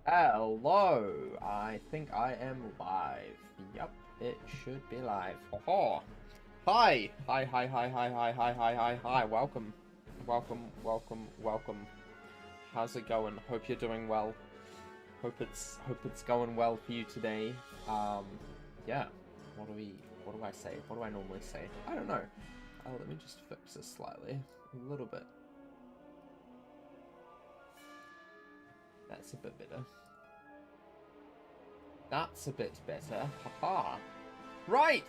Hello, I think I am live. Yep, it should be live. Oh, hi, hi. Welcome. How's it going? Hope you're doing well. Hope it's going well for you today. Yeah. What do I say? What do I normally say? I don't know. Let me just fix this slightly, a little bit. That's a bit better. That's a bit better. Haha. Right!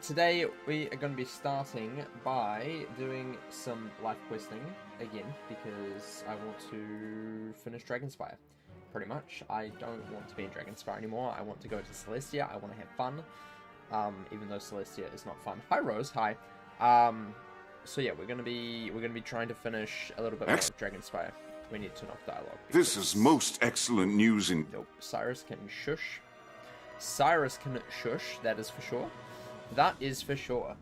Today we are going to be starting by doing some life questing again, because I want to finish Dragonspire. Pretty much. I don't want to be in Dragonspire anymore. I want to go to Celestia. I want to have fun. Even though Celestia is not fun. Hi Rose, hi. So yeah, we're gonna be trying to finish a little bit more of Dragonspire. We need to knock dialogue. This is most excellent news in... Nope. Cyrus can shush. Cyrus can shush, that is for sure. That is for sure.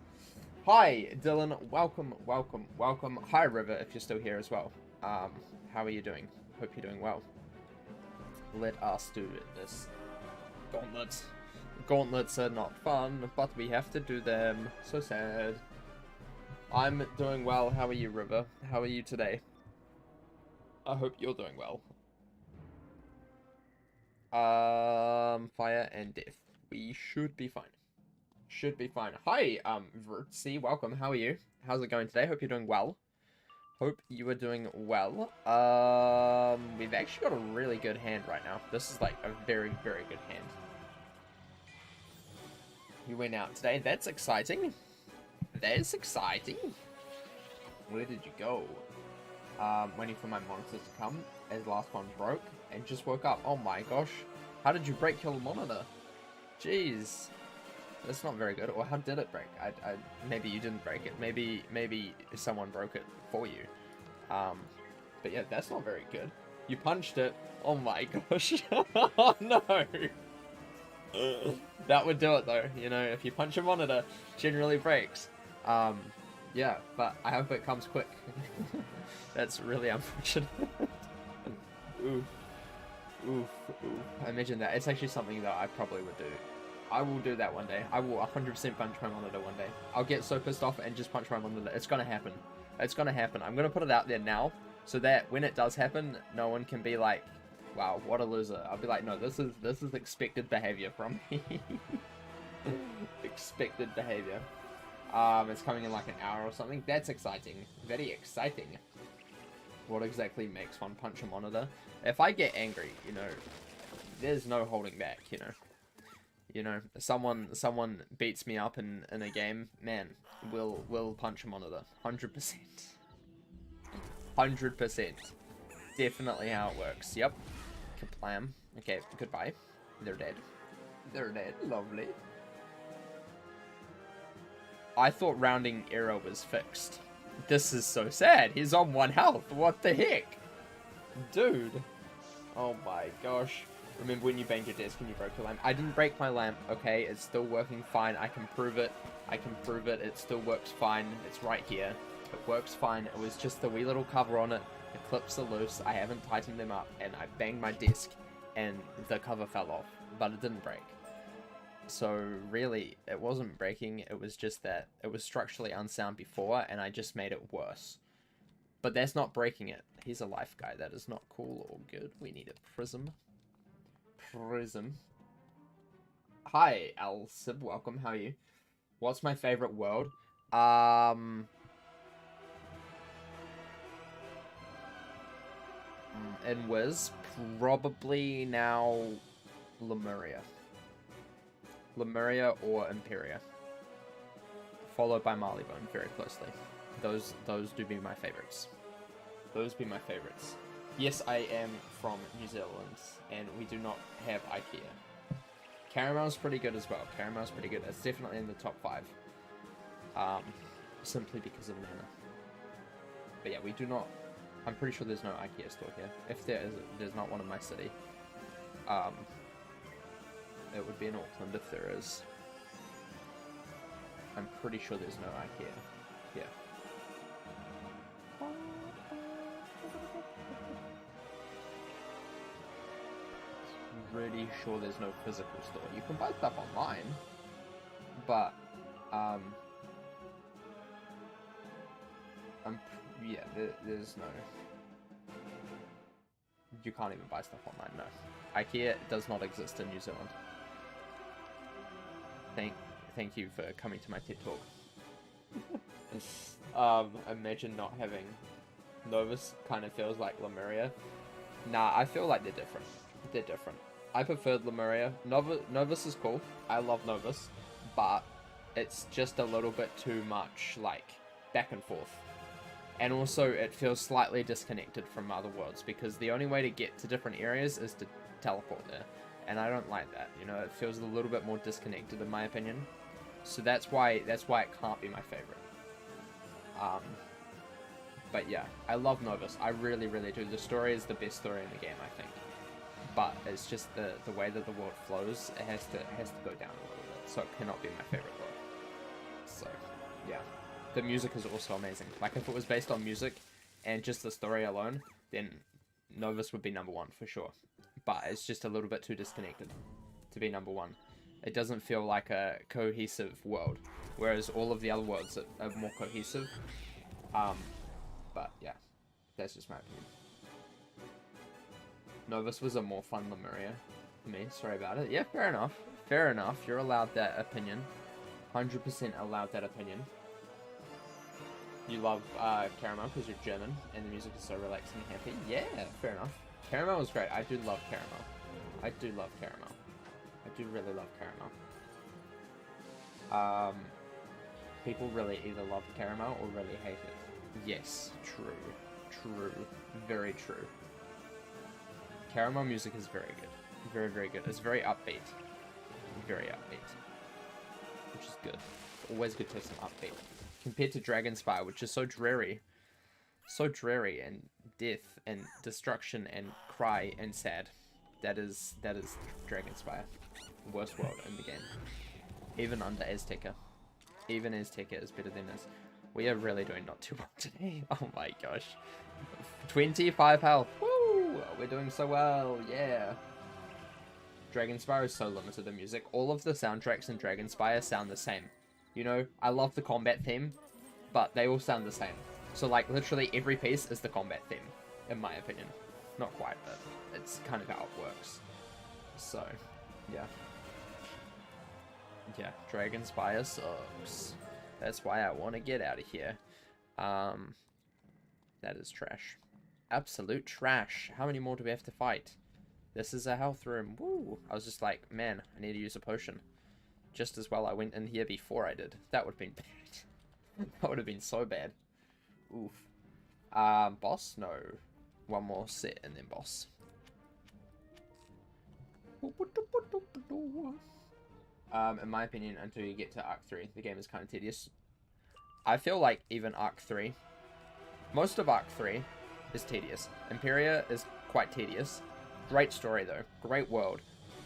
Hi, Dylan. Welcome. Hi, River, if you're still here as well. How are you doing? Hope you're doing well. Let us do this. Gauntlets. Gauntlets are not fun, but we have to do them. So sad. I'm doing well. How are you, River? How are you today? I hope you're doing well. Fire and death. We should be fine. Should be fine. Hi, Vertzi, welcome. How are you? How's it going today? Hope you're doing well. Hope you are doing well. We've actually got a really good hand right now. This is like a very, very good hand. You went out today. That's exciting. That is exciting. Where did you go? Waiting for my monitors to come, as the last one broke, and just woke up. Oh my gosh. How did you break your monitor? Jeez. That's not very good. Or how did it break? Maybe you didn't break it. Maybe someone broke it for you. But yeah, that's not very good. You punched it. Oh my gosh. Oh no. That would do it though. You know, if you punch a monitor, it generally breaks. Yeah, but I hope it comes quick. That's really unfortunate. Oof. Imagine that. It's actually something that I probably would do. I will do that one day. I will 100% punch my monitor one day. I'll get so pissed off and just punch my monitor. It's gonna happen. It's gonna happen. I'm gonna put it out there now, so that when it does happen, no one can be like, wow, what a loser. I'll be like, no, this is expected behavior from me. Expected behavior. It's coming in like an hour or something. That's exciting. Very exciting. What exactly makes one punch a monitor? If I get angry, you know, there's no holding back, you know. You know, someone beats me up in a game, man, we'll punch a monitor. 100%. 100%. Definitely how it works. Yep. Kaplam. Okay, goodbye. They're dead. They're dead. Lovely. I thought rounding error was fixed. This is so sad. He's on 1 health. What the heck? Dude. Oh my gosh. Remember when you banged your desk and you broke your lamp? I didn't break my lamp, okay? It's still working fine. I can prove it. It still works fine. It's right here. It works fine. It was just the wee little cover on it. The clips are loose. I haven't tightened them up. And I banged my desk and the cover fell off. But it didn't break. So really, it wasn't breaking, it was just that it was structurally unsound before, and I just made it worse. But that's not breaking it. He's a life guy, that is not cool or good. We need a prism. Prism. Hi, Al-Sib, welcome, how are you? What's my favorite world? In Wiz, probably now Lemuria. Lemuria or Imperia, followed by Marleybone very closely. Those do be my favorites. Those be my favorites. Yes, I am from New Zealand, and we do not have IKEA. Caramel's pretty good as well. Caramel's pretty good. It's definitely in the top 5. Simply because of Nana. But yeah, we do not. I'm pretty sure there's no IKEA store here. If there is, there's not one in my city. It would be in Auckland if there is. I'm pretty sure there's no IKEA. Yeah. really sure there's no physical store. You can buy stuff online, but yeah, there's no. You can't even buy stuff online. No, IKEA does not exist in New Zealand. Thank you for coming to my TED talk. Imagine not having Novus. Kind of feels like Lemuria. Nah, I feel like they're different. They're different. I preferred Lemuria. Novus is cool. I love Novus, but it's just a little bit too much like back and forth. And also, it feels slightly disconnected from other worlds, because the only way to get to different areas is to teleport there. And I don't like that, you know, it feels a little bit more disconnected in my opinion. So that's why it can't be my favorite. But yeah, I love Novus. I really, really do. The story is the best story in the game, I think. But it's just the way that the world flows, it has to go down a little bit. So it cannot be my favorite world. So, yeah. The music is also amazing. Like, if it was based on music and just the story alone, then Novus would be #1 for sure. But it's just a little bit too disconnected to be #1. It doesn't feel like a cohesive world, whereas all of the other worlds are more cohesive. But yeah, that's just my opinion. Novus was a more fun Lemuria for me. Sorry about it. Yeah, fair enough. Fair enough. You're allowed that opinion. 100% allowed that opinion. You love Caramel because you're German, and the music is so relaxing and happy. Yeah, fair enough. Caramel was great. I do love Caramel. I do love Caramel. I do really love Caramel. People really either love Caramel or really hate it. Yes, true. True. Very true. Caramel music is very good. Very, very good. It's very upbeat. Very upbeat. Which is good. It's always good to have some upbeat. Compared to Dragonspire, which is so dreary. So dreary, and death, and destruction, and cry, and sad. That is Dragonspire. The worst world in the game. Even under Azteca. Even Azteca is better than this. We are really doing not too well today. Oh my gosh. 25 health. Woo! We're doing so well. Yeah. Dragonspire is so limited in music. All of the soundtracks in Dragonspire sound the same. You know, I love the combat theme, but they all sound the same. So, like, literally every piece is the combat theme, in my opinion. Not quite, but it's kind of how it works. So, yeah. Yeah, Dragonspire sucks. That's why I want to get out of here. That is trash. Absolute trash. How many more do we have to fight? This is a health room. Woo! I was just like, man, I need to use a potion. Just as well I went in here before I did. That would have been bad. That would have been so bad. Oof. Boss? No. One more set and then boss. In my opinion, until you get to Arc 3, the game is kind of tedious. I feel like even Arc 3, most of Arc 3 is tedious. Imperia is quite tedious. Great story though. Great world.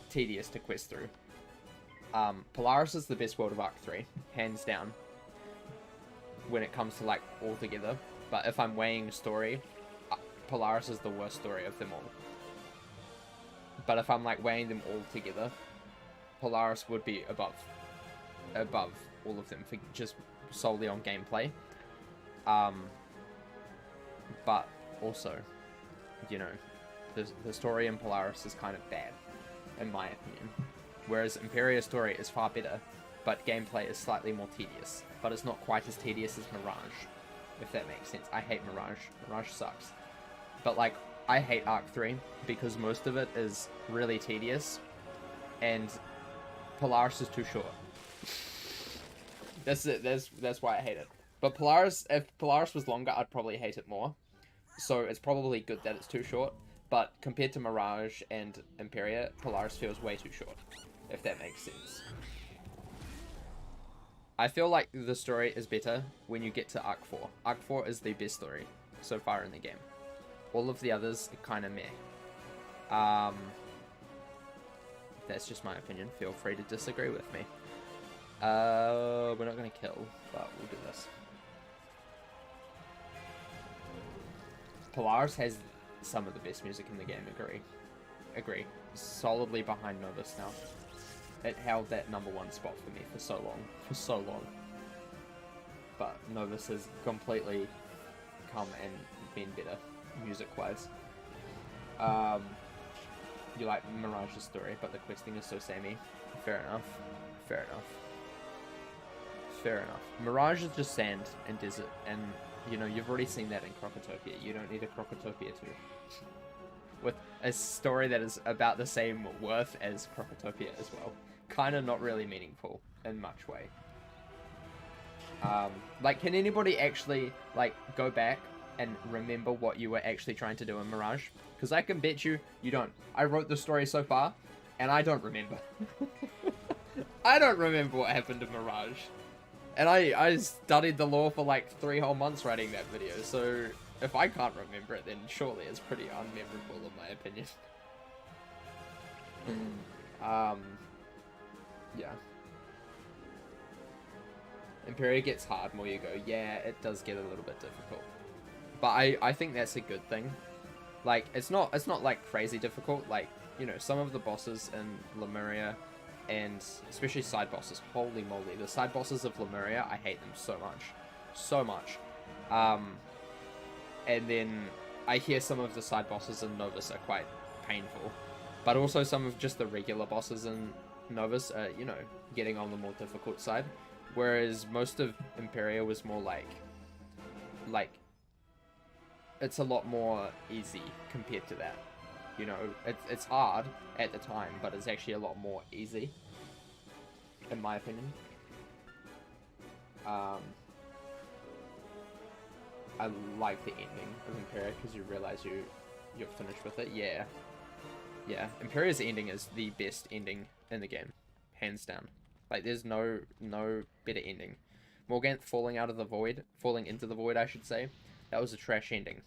Tedious to quest through. Polaris is the best world of Arc 3, hands down, when it comes to, like, all together. But if I'm weighing story, Polaris is the worst story of them all. But if I'm, like, weighing them all together, Polaris would be above all of them, for just solely on gameplay. But also, you know, the story in Polaris is kind of bad, in my opinion. Whereas Imperia's story is far better, but gameplay is slightly more tedious. But it's not quite as tedious as Mirage, if that makes sense. I hate Mirage. Mirage sucks. But, like, I hate Arc 3 because most of it is really tedious, and Polaris is too short. That's it. That's why I hate it. But Polaris, if Polaris was longer, I'd probably hate it more. So it's probably good that it's too short. But compared to Mirage and Imperia, Polaris feels way too short, if that makes sense. I feel like the story is better when you get to Arc 4. Arc 4 is the best story so far in the game. All of the others are kind of meh. That's just my opinion. Feel free to disagree with me. We're not going to kill, but we'll do this. Polaris has some of the best music in the game, agree. agree. Solidly behind Novus now. It held that #1 spot for me for so long. But Novus has completely come and been better, music-wise. You like Mirage's story, but the questing is so samey. Fair enough. Fair enough. Fair enough. Mirage is just sand and desert, and, you know, you've already seen that in Crocotopia. You don't need a Crocotopia 2. With a story that is about the same worth as Crocotopia as well. Kind of not really meaningful in much way. Like, can anybody actually, like, go back and remember what you were actually trying to do in Mirage? Because I can bet you don't. I wrote the story so far, and I don't remember. I don't remember what happened in Mirage. And I studied the lore for like 3 whole months writing that video, so if I can't remember it, then surely it's pretty unmemorable in my opinion. Yeah. Imperia gets hard more you go. Yeah, it does get a little bit difficult. But I think that's a good thing. Like, it's not like crazy difficult. Like, you know, some of the bosses in Lemuria, and especially side bosses, holy moly, the side bosses of Lemuria, I hate them so much. So much. And then I hear some of the side bosses in Novus are quite painful. But also some of just the regular bosses in Novus are, you know, getting on the more difficult side. Whereas most of Imperia was more like it's a lot more easy compared to that. You know, it's hard at the time, but it's actually a lot more easy, in my opinion. I like the ending of Imperia because you realize you're finished with it. Yeah. Yeah, Imperia's ending is the best ending in the game, hands down. Like, there's no better ending. Morganth falling into the void, I should say. That was a trash ending.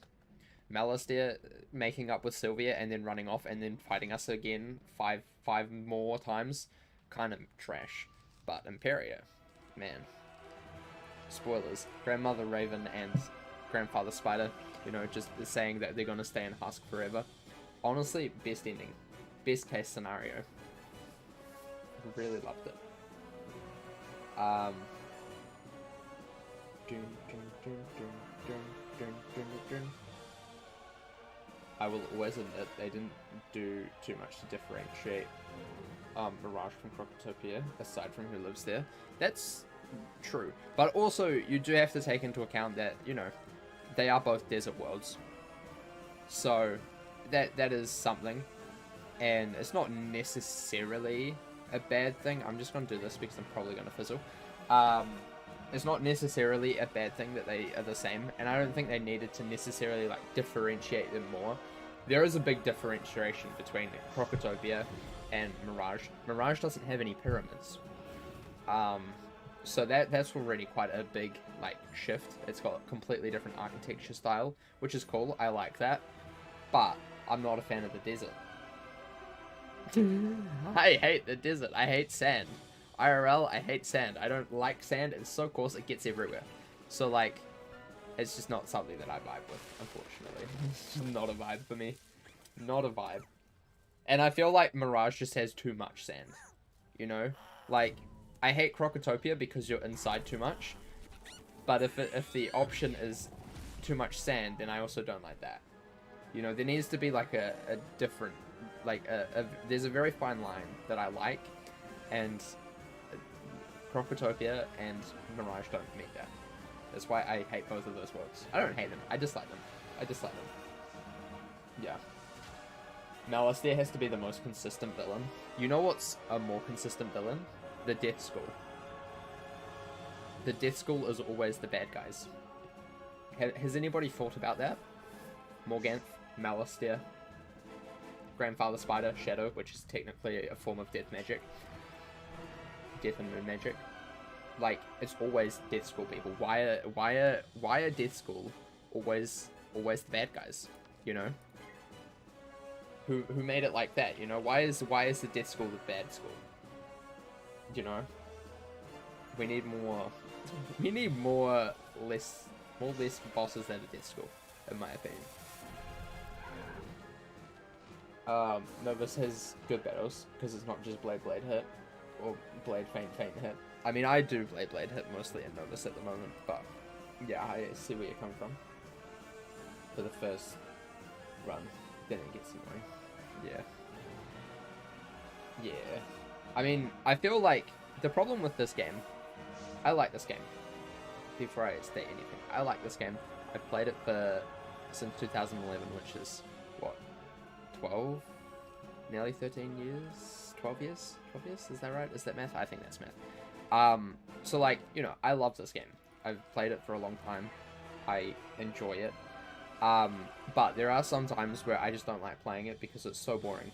Malistaire making up with Sylvia and then running off and then fighting us again five more times. Kind of trash. But Imperia, man. Spoilers. Grandmother Raven and Grandfather Spider, you know, just saying that they're gonna stay in Husk forever. Honestly, best ending. Best case scenario. Really loved it. I will always admit they didn't do too much to differentiate Mirage from Crocotopia, aside from who lives there. That's true. But also, you do have to take into account that, you know, they are both desert worlds. So, that is something. And it's not necessarily a bad thing. I'm just going to do this because I'm probably going to fizzle. It's not necessarily a bad thing that they are the same, and I don't think they needed to necessarily, like, differentiate them more. There is a big differentiation between Crocotopia and Mirage. Mirage doesn't have any pyramids. So that's already quite a big, like, shift. It's got a completely different architecture style, which is cool. I like that. But I'm not a fan of the desert. I hate the desert. I hate sand. IRL, I hate sand. I don't like sand. It's so coarse, it gets everywhere. So, like, it's just not something that I vibe with, unfortunately. It's just not a vibe for me. Not a vibe. And I feel like Mirage just has too much sand. You know? Like, I hate Crocotopia because you're inside too much. But if the option is too much sand, then I also don't like that. You know, there needs to be, like, a different... Like, there's a very fine line that I like. And... Crocotopia and Mirage don't meet that. That's why I hate both of those worlds. I don't hate them. I dislike them. I dislike them. Yeah. Malistaire has to be the most consistent villain. You know what's a more consistent villain? The Death School. The Death School is always the bad guys. Has anybody thought about that? Morganth, Malistaire, Grandfather Spider, Shadow, which is technically a form of death magic. Death and Moon magic. Like, it's always Death School people. Why are Death School always the bad guys? You know? Who made it like that? You know? Why is the Death School the bad school? You know? We need less bosses than a Death School, in my opinion. Novus has good battles because it's not just blade hit or blade feint hit. I mean, I do blade hit mostly in Novus at the moment, but yeah, I see where you're coming from. For the first run, then it gets annoying. Yeah. Yeah. I mean, I feel like the problem with this game, I like this game. Before I state anything, I like this game. I've played it since 2011, which is, what, 12? Nearly 13 years? 12 years? 12 years? Is that right? Is that math? I think that's math. So, like, you know, I love this game. I've played it for a long time. I enjoy it. But there are some times where I just don't like playing it because it's so boring.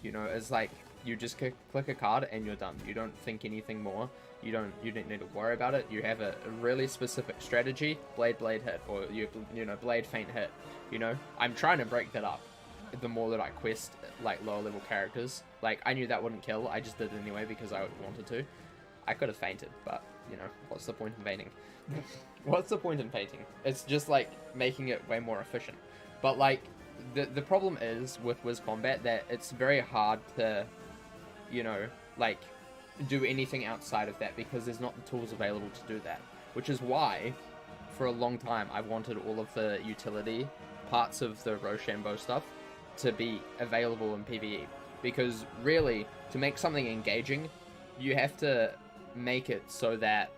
You know, it's like, you just click a card and you're done. You don't think anything more. You don't need to worry about it. You have a really specific strategy, blade hit, or you know, blade feint hit. You know, I'm trying to break that up. The more that I quest like lower level characters, like I knew that wouldn't kill. I just did it anyway because I wanted to. I could have fainted, but you know, what's the point in fainting? What's the point in fainting? It's just like making it way more efficient. But like the problem is with Wiz Combat that it's very hard to, you know, like do anything outside of that because there's not the tools available to do that. Which is why, for a long time, I wanted all of the utility parts of the Rochambeau stuff to be available in PvE. Because really, to make something engaging, you have to make it so that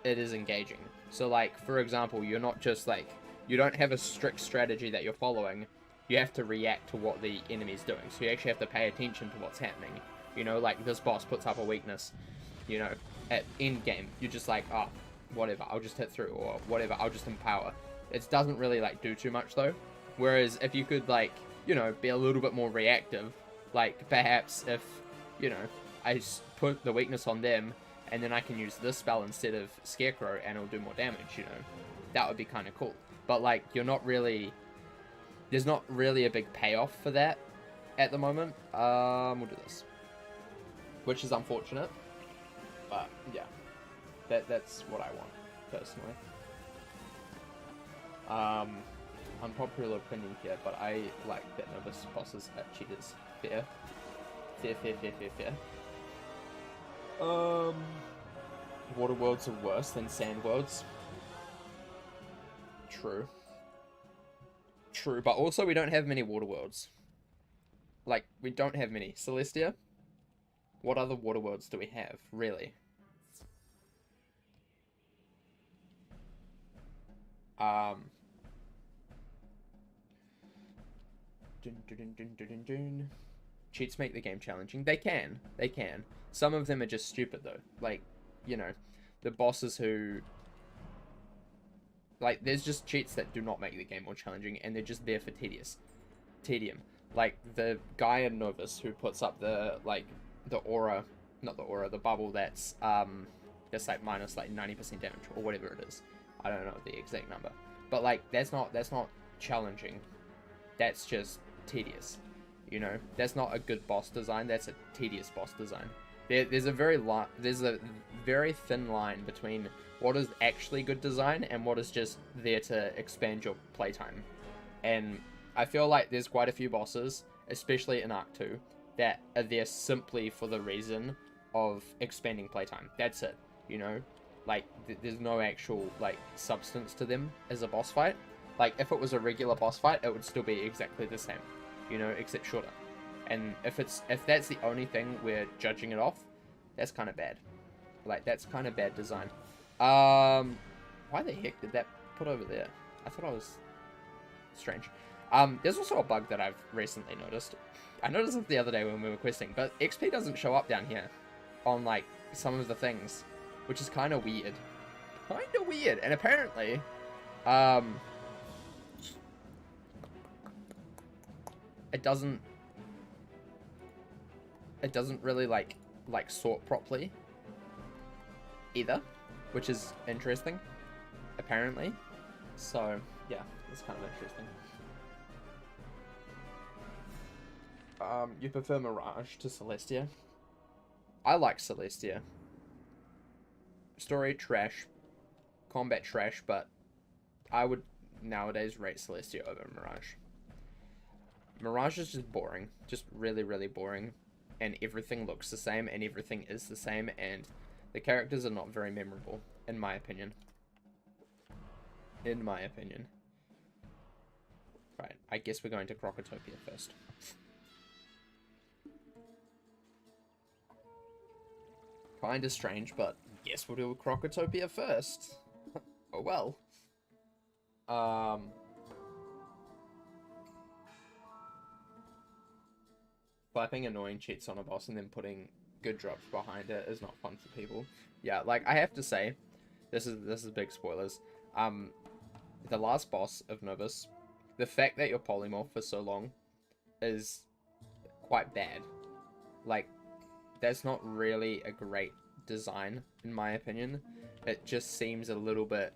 it is engaging. So like, for example, you're not just like, you don't have a strict strategy that you're following. You have to react to what the enemy's doing. So you actually have to pay attention to what's happening. You know, like this boss puts up a weakness, you know, at end game. You're just like, oh, whatever, I'll just hit through, or whatever, I'll just empower. It doesn't really like do too much though. Whereas if you could like, you know, be a little bit more reactive, like perhaps if, you know, I put the weakness on them and then I can use this spell instead of Scarecrow and it'll do more damage, you know, that would be kind of cool. But like, you're not really, there's not really a big payoff for that at the moment. We'll do this, which is unfortunate, but yeah, that's what I want personally. Unpopular opinion here, but I like that Novus bosses are cheaters. Fair. Water worlds are worse than sand worlds. True, but also we don't have many water worlds. Like, we don't have many. Celestia? What other water worlds do we have, really? Cheats make the game challenging. They can. Some of them are just stupid, though. Like, you know, the bosses who... Like, there's just cheats that do not make the game more challenging, and they're just there for tedium. Like, the guy in Novus who puts up the, like, the aura... Not the aura, the bubble that's like, minus, like, 90% damage, or whatever it is. I don't know the exact number. But, like, that's not challenging. That's just tedious. You know? That's not a good boss design, that's a tedious boss design. There's a very thin line between what is actually good design and what is just there to expand your playtime. And I feel like there's quite a few bosses, especially in Arc 2, that are there simply for the reason of expanding playtime. That's it, you know? Like, there's no actual, like, substance to them as a boss fight. Like, if it was a regular boss fight, it would still be exactly the same, you know, except shorter. And if that's the only thing we're judging it off, that's kind of bad. Like, that's kind of bad design. Why the heck did that put over there? I thought I was strange. There's also a bug that I've recently noticed. I noticed it the other day when we were questing, but XP doesn't show up down here on, like, some of the things, which is kind of weird. And apparently, it doesn't really like sort properly either, which is interesting, apparently. So yeah, it's kind of interesting. You prefer Mirage to Celestia? I like Celestia. Story trash, combat trash, but I would nowadays rate Celestia over Mirage. Mirage is just boring. Just really, really boring. And everything looks the same, and everything is the same, and the characters are not very memorable, in my opinion. In my opinion. Right, I guess we're going to Crocotopia first. Kinda strange, but guess we'll do Crocotopia first. Oh well. Slapping annoying cheats on a boss and then putting good drops behind it is not fun for people. Yeah, like, I have to say, this is big spoilers. The last boss of Novus, the fact that you're polymorph for so long is quite bad. Like, that's not really a great design, in my opinion. It just seems a little bit,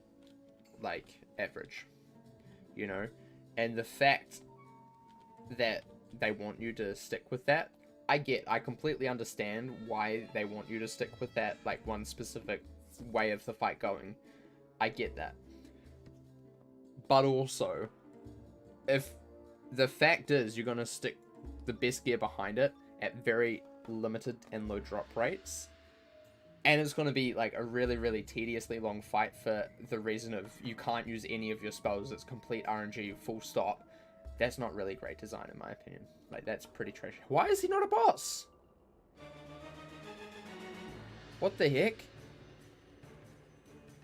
like, average, you know? And the fact that they want you to stick with that, I completely understand why they want you to stick with that, like, one specific way of the fight going. I get that. But also, if the fact is you're gonna stick the best gear behind it at very limited and low drop rates, and it's gonna be like a really, really tediously long fight for the reason of you can't use any of your spells, it's complete RNG, full stop, that's not really great design in my opinion. Like, that's pretty trash. Why is he not a boss? What the heck?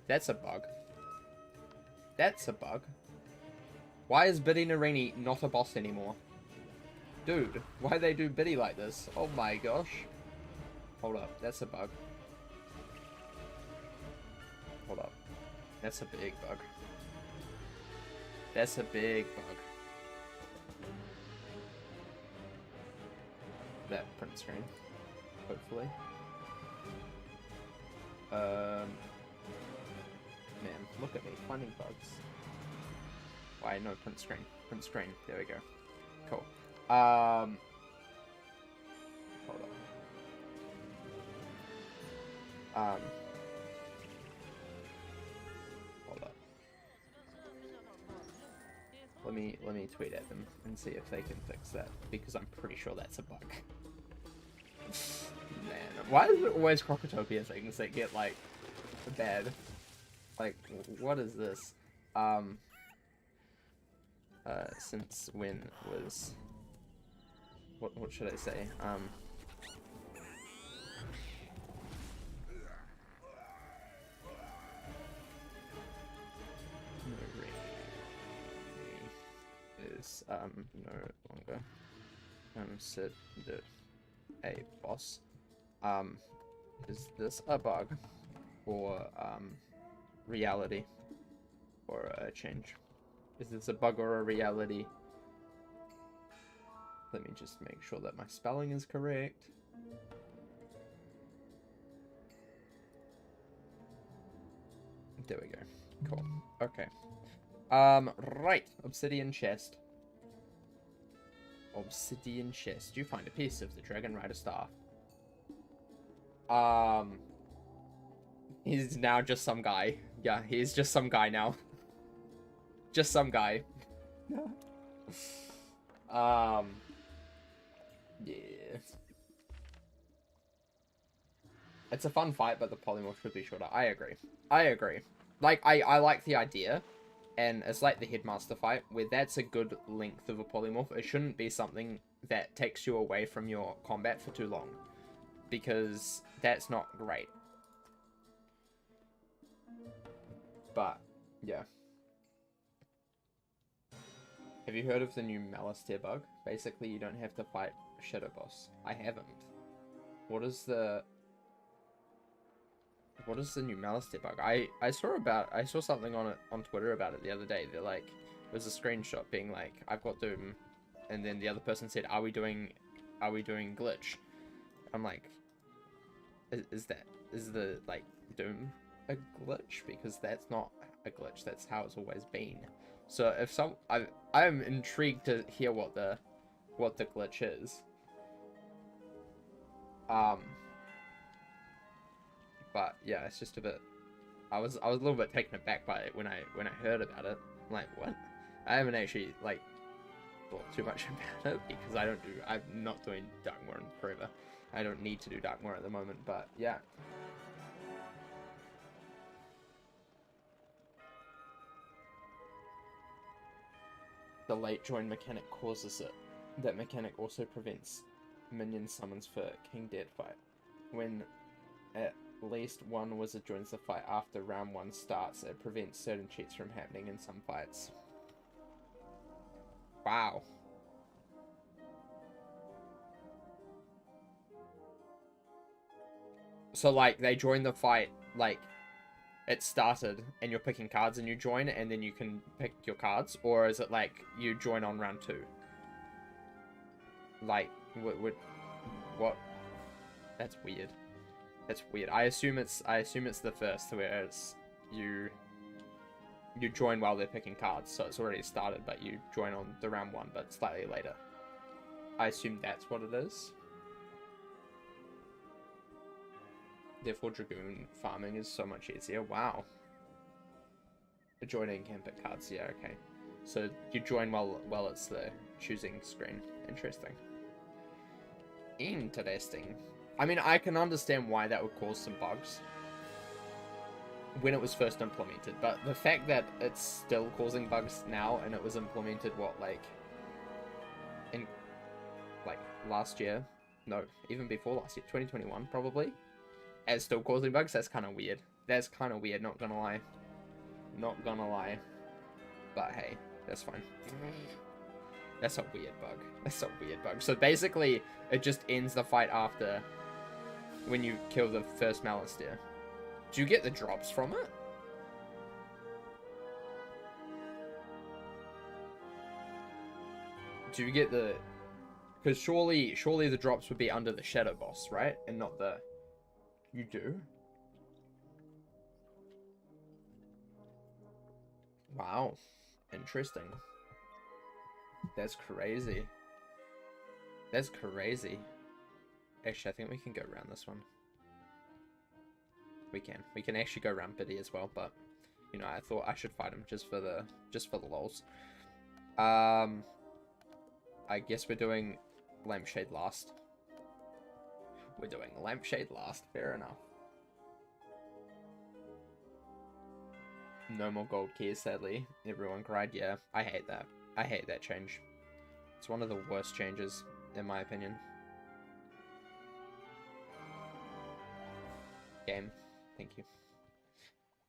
That's a bug. That's a bug. Why is Biddy Narini not a boss anymore? Dude, why they do Biddy like this? Oh my gosh. Hold up, that's a bug. Hold up. That's a big bug. That's a big bug. That print screen. Hopefully. Man, look at me finding bugs. Why no print screen? Print screen. There we go. Cool. Hold up. Hold up. Let me tweet at them and see if they can fix that, because I'm pretty sure that's a bug. Man, why is it always Crocotopia things that get, like, bad? Like, what is this? Since when was... What should I say? Is, no longer considered a boss. Is this a bug? Or, reality? Or a change? Is this a bug or a reality? Let me just make sure that my spelling is correct. There we go. Cool. Okay. Right. Obsidian chest. Obsidian chest. You find a piece of the Dragon Rider Staff. He's now just some guy. Yeah, he's just some guy now. Just some guy. Yeah. It's a fun fight, but the polymorph should be shorter. I agree. I agree. Like, I like the idea, and it's like the Headmaster fight, where that's a good length of a polymorph. It shouldn't be something that takes you away from your combat for too long, because that's not great. But, yeah. Have you heard of the new Malice tier bug? Basically, you don't have to fight Shadow Boss. I haven't. What is the new Malice tier bug? I saw something on Twitter about it the other day. They're like, it was a screenshot being like, I've got Doom, and then the other person said, are we doing glitch? I'm like, is the like Doom a glitch? Because that's not a glitch. That's how it's always been. So if I'm intrigued to hear what the glitch is. But yeah, it's just a bit. I was a little bit taken aback by it when I heard about it. I'm like, what? I haven't actually like thought too much about it because I'm not doing Darkmoor forever. I don't need to do Darkmoor at the moment, but yeah. The late join mechanic causes it. That mechanic also prevents minion summons for King Dead fight. When at least one wizard joins the fight after round 1 starts, it prevents certain cheats from happening in some fights. Wow. So, like, they join the fight, like, it started, and you're picking cards, and you join, and then you can pick your cards? Or is it, like, you join on round 2? Like, what? That's weird. That's weird. I assume it's the first, where it's, you join while they're picking cards, so it's already started, but you join on the round 1, but slightly later. I assume that's what it is. Therefore, Dragoon farming is so much easier. Wow. Joining can pick cards. Yeah, okay. So you join while it's the choosing screen. Interesting. Interesting. I mean, I can understand why that would cause some bugs when it was first implemented, but the fact that it's still causing bugs now, and it was implemented, what, like, in, like, last year? No, even before last year, 2021, probably? And still causing bugs? That's kind of weird. That's kind of weird, not gonna lie. Not gonna lie. But hey, that's fine. That's a weird bug. That's a weird bug. So basically, it just ends the fight after when you kill the first Malistair. Do you get the drops from it? Do you get the... Because surely the drops would be under the Shadow Boss, right? And not the... You do? Wow. Interesting. That's crazy. That's crazy. Actually, I think we can go around this one. We can. We can actually go around Biddy as well, but you know, I thought I should fight him just for the lols. I guess we're doing Lampshade last. We're doing Lampshade last. Fair enough. No more gold keys, sadly. Everyone cried. Yeah, I hate that. I hate that change. It's one of the worst changes, in my opinion. Game. Thank you.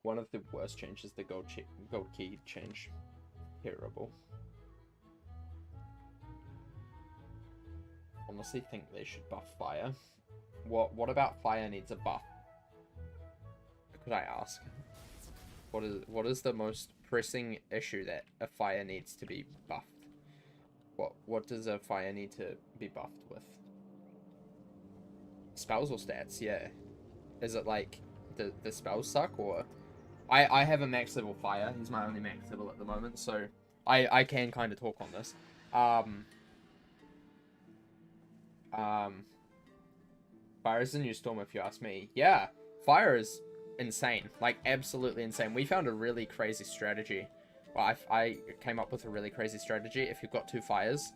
One of the worst changes, the gold key change. Terrible. Honestly think they should buff fire. What about fire needs a buff? Could I ask? What is the most pressing issue that a fire needs to be buffed? What does a fire need to be buffed with? Spells or stats? Yeah. Is it like the spells suck, or I have a max level fire. He's my only max level at the moment, so I can kind of talk on this. Fire is the new storm, if you ask me. Yeah, fire is insane, like absolutely insane. We found a really crazy strategy. Well, I came up with a really crazy strategy. If you've got 2 fires,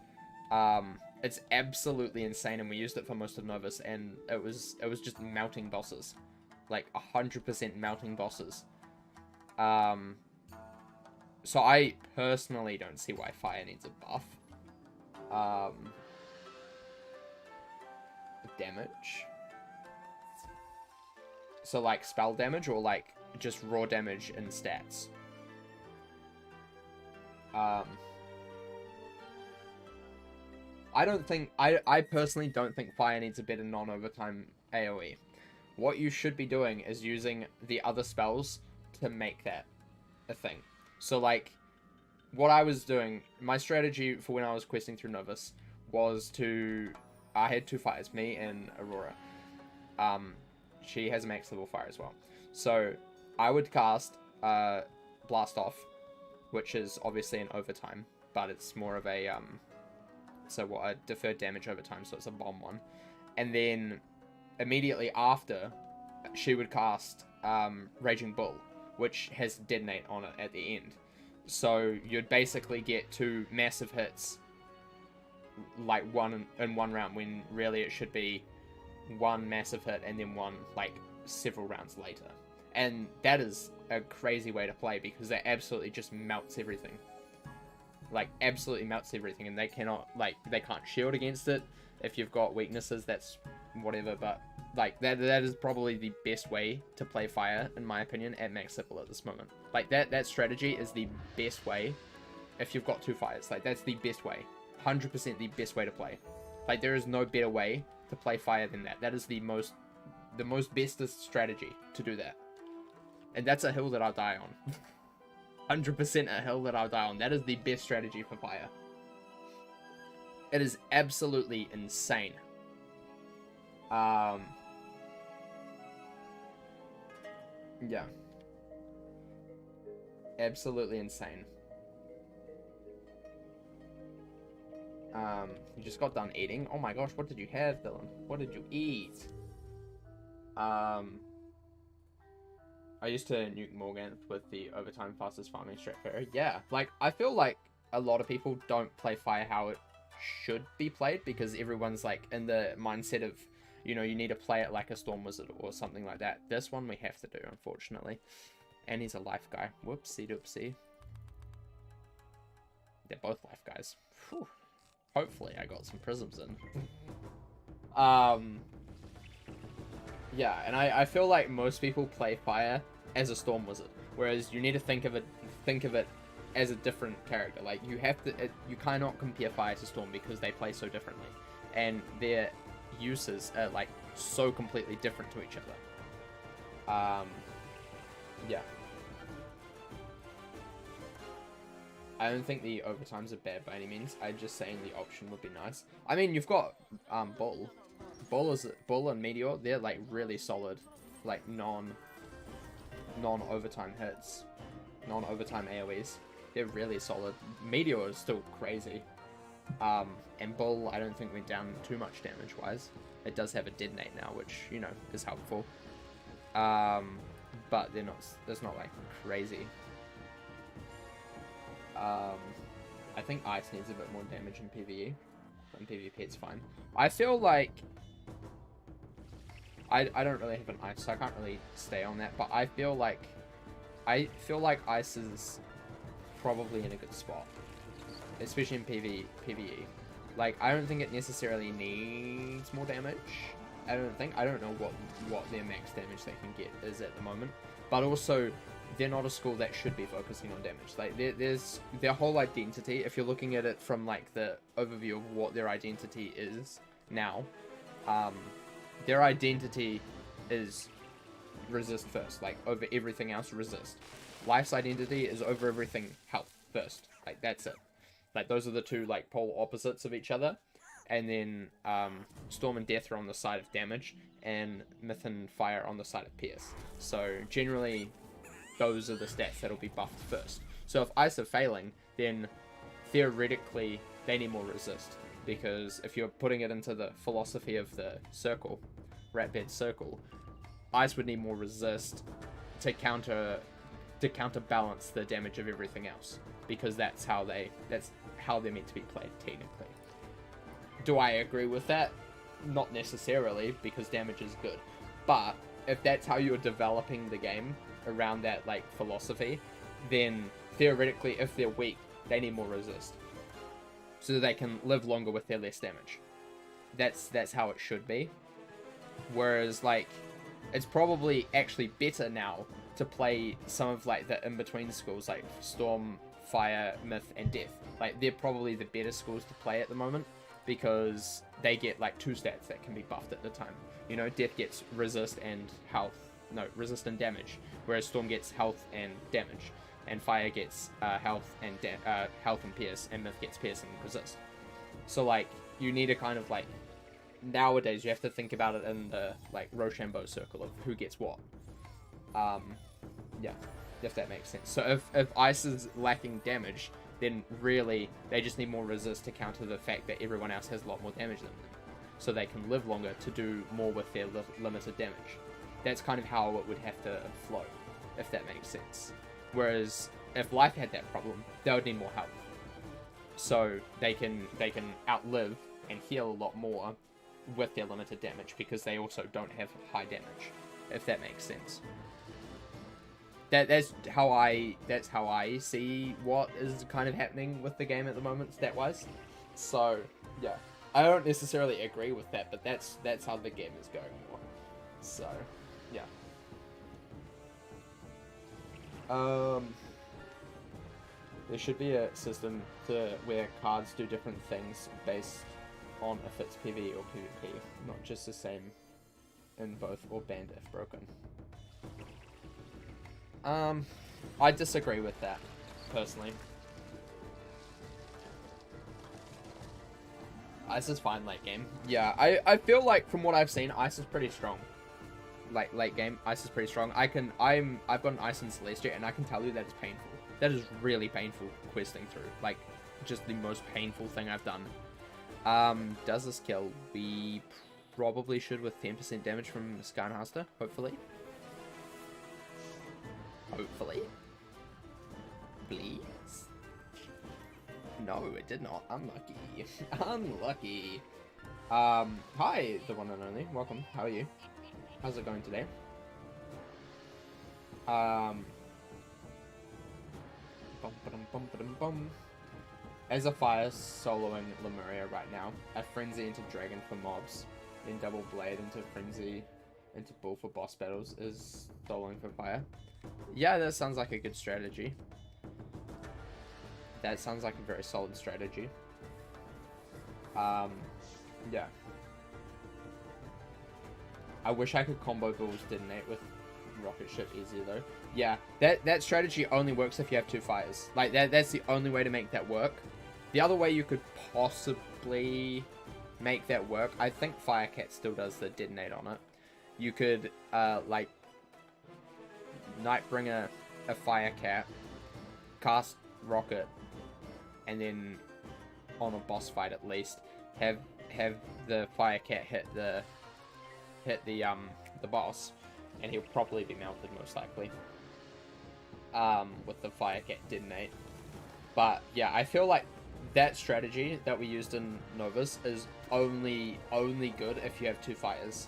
it's absolutely insane, and we used it for most of Novus, and it was just melting bosses, like 100% melting bosses. So I personally don't see why fire needs a buff. Damage. So like spell damage, or like just raw damage in stats. I personally don't think fire needs a better non-overtime AoE. What you should be doing is using the other spells to make that a thing. So like, what I was doing, my strategy for when I was questing through Novus was to, I had 2 fires, me and Aurora. She has a max level fire as well. So I would cast Blast Off, which is obviously an overtime, but it's more of a a deferred damage over time, so it's a bomb one. And then immediately after, she would cast Raging Bull, which has Detonate on it at the end. So you'd basically get 2 massive hits like one in one round, when really it should be one massive hit and then one like several rounds later. And that is a crazy way to play, because that absolutely just melts everything. Like, absolutely melts everything, and they cannot, like, they can't shield against it. If you've got weaknesses, that's whatever, but like that is probably the best way to play fire, in my opinion, at max level at this moment. Like, that strategy is the best way if you've got two fires. Like, that's the best way. 100% the best way to play. Like, there is no better way to play fire than that. That is the most bestest strategy to do that. And that's a hill that I'll die on. 100% a hill that I'll die on. That is the best strategy for fire. It is absolutely insane. Yeah. Absolutely insane. You just got done eating. Oh my gosh, what did you have, Dylan? What did you eat? I used to nuke Morgan with the overtime fastest farming strat fair. Yeah, like, I feel like a lot of people don't play fire how it should be played, because everyone's like in the mindset of, you know, you need to play it like a storm wizard or something like that. This one we have to do, unfortunately. And he's a life guy. Whoopsie doopsie. They're both life guys. Whew. Hopefully I got some prisms in. Yeah, and I feel like most people play fire as a storm wizard, whereas you need to think of it as a different character. Like, you have to, you cannot compare fire to storm, because they play so differently, and their uses are like so completely different to each other. Yeah. I don't think the overtimes are bad by any means. I'm just saying the option would be nice. I mean, you've got Bull and Meteor. They're like really solid, like non-overtime hits, non-overtime AoEs. They're really solid. Meteor is still crazy. And Bull, I don't think went down too much damage wise. It does have a detonate now, which, you know, is helpful. But they're not. It's not like crazy. I think Ice needs a bit more damage in PvE. In PvP, it's fine. I feel like I don't really have an Ice, so I can't really stay on that. But I feel like Ice is probably in a good spot, especially in PvE. Like, I don't think it necessarily needs more damage. I don't know what their max damage they can get is at the moment. But also, they're not a school that should be focusing on damage. Like, there's their whole identity, if you're looking at it from like the overview of what their identity is now, their identity is resist first. Like, over everything else, resist. Life's identity is over everything, health first. Like, that's it. Like, those are the two like polar opposites of each other. And then Storm and Death are on the side of damage, and Myth and Fire on the side of Pierce. So generally, those are the stats that'll be buffed first. So if Ice are failing, then theoretically they need more resist, because if you're putting it into the philosophy of the circle, Ratbed circle, Ice would need more resist to counterbalance the damage of everything else, because that's how they're meant to be played technically. Do I agree with that? Not necessarily, because damage is good. But if that's how you're developing the game around that like philosophy, then theoretically, if they're weak, they need more resist, so they can live longer with their less damage. That's how it should be. Whereas, like, it's probably actually better now to play some of like the in-between schools, like Storm, Fire, Myth, and Death. Like, they're probably the better schools to play at the moment, because they get like two stats that can be buffed at the time. You know, Death gets resist and health. No, resist and damage, whereas Storm gets health and damage, and Fire gets health and Pierce, and Myth gets Pierce and resist. So like, you need to kind of like, nowadays you have to think about it in the like Rochambeau circle of who gets what. Yeah, if that makes sense. So if Ice is lacking damage, then really they just need more resist to counter the fact that everyone else has a lot more damage than them, so they can live longer to do more with their limited damage. That's kind of how it would have to flow, if that makes sense. Whereas if Life had that problem, they would need more health. so they can outlive and heal a lot more with their limited damage, because they also don't have high damage, if that makes sense. That's how I see what is kind of happening with the game at the moment, stat-wise. So yeah, I don't necessarily agree with that, but that's how the game is going more. So yeah. There should be a system where cards do different things based on if it's PvE or PvP, not just the same in both, or banned if broken. I disagree with that, personally. Ice is fine late game. Yeah, I feel like from what I've seen, Ice is pretty strong. Like late game, Ice is pretty strong. I've got an Ice in Celestia, and I can tell you that it's painful. That is really painful questing through. Like, just the most painful thing I've done. Does this kill? We probably should with 10% damage from Skymaster, hopefully. Hopefully. Please. No, it did not. Unlucky. Unlucky. Hi, the one and only. Welcome. How are you? How's it going today? As a fire soloing Lemuria right now, a frenzy into dragon for mobs, then double blade into frenzy into bull for boss battles is soloing for fire. Yeah, that sounds like a good strategy. That sounds like a very solid strategy. Yeah. I wish I could combo Bull's Detonate with Rocket Ship easier though. Yeah, that strategy only works if you have two fires. Like, that's the only way to make that work. The other way you could possibly make that work, I think Firecat still does the Detonate on it. You could, like, Nightbringer a Firecat, cast Rocket, and then on a boss fight at least, have the Firecat hit the boss, and he'll probably be melted most likely. With the Firecat Detonate. But yeah, I feel like that strategy that we used in Novus is only good if you have two fires.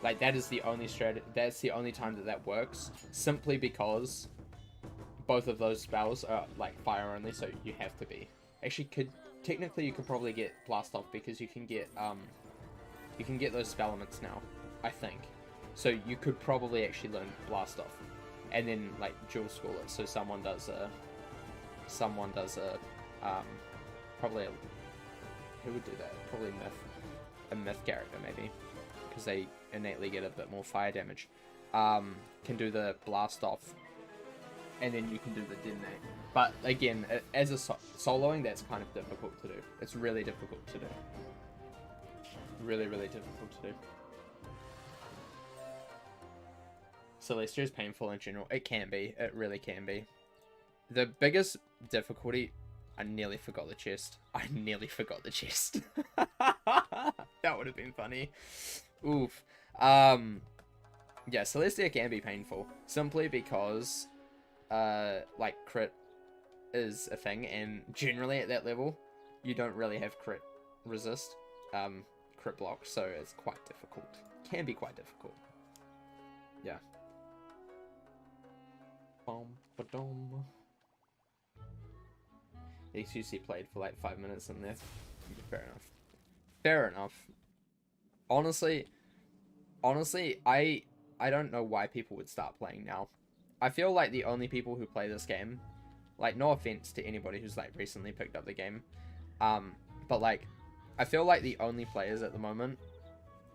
Like, that is the only that's the only time that works, simply because both of those spells are like fire only, so you have to be. Actually, technically you could probably get Blast Off, because you can get those spell elements now, I think. So you could probably actually learn Blast Off, and then like dual school it. So someone does a probably who would do that? Probably a myth character maybe, because they innately get a bit more fire damage. Can do the Blast Off, and then you can do the Detonate. But again, as a soloing, that's kind of difficult to do. It's really difficult to do. Really, really difficult to do. Celestia is painful in general. It can be. It really can be. The biggest difficulty... I nearly forgot the chest. I nearly forgot the chest. That would have been funny. Oof. Yeah, Celestia can be painful. Simply because, like, crit is a thing. And generally at that level, you don't really have crit resist. Crit block. So it's quite difficult. Can be quite difficult. Yeah. XQC played for like 5 minutes in there. Fair enough. Fair enough. Honestly, I don't know why people would start playing now. I feel like the only people who play this game, like, no offense to anybody who's like recently picked up the game, but like, I feel like the only players at the moment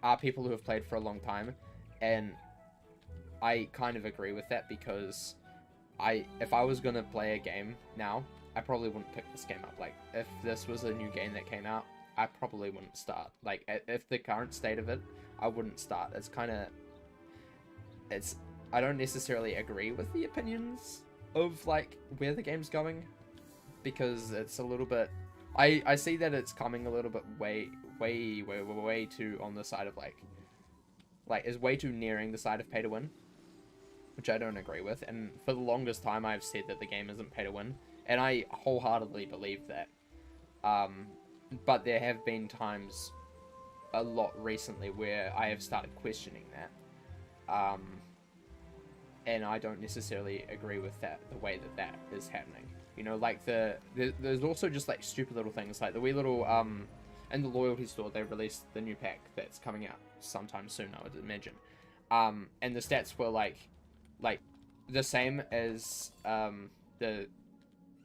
are people who have played for a long time, and I kind of agree with that, because if I was gonna play a game now, I probably wouldn't pick this game up. Like, if this was a new game that came out, I probably wouldn't start. Like, if the current state of it, I wouldn't start. It's kind of... I don't necessarily agree with the opinions of, like, where the game's going, because it's a little bit... I see that it's coming a little bit way too on the side of, like, is way too nearing the side of pay to win, which I don't agree with. And for the longest time, I've said that the game isn't pay to win, and I wholeheartedly believe that. But there have been times a lot recently where I have started questioning that. And I don't necessarily agree with that, the way that that is happening. You know, like there's also just like stupid little things, like the wee little, in the loyalty store, they released the new pack that's coming out sometime soon, I would imagine. And the stats were like the same as, the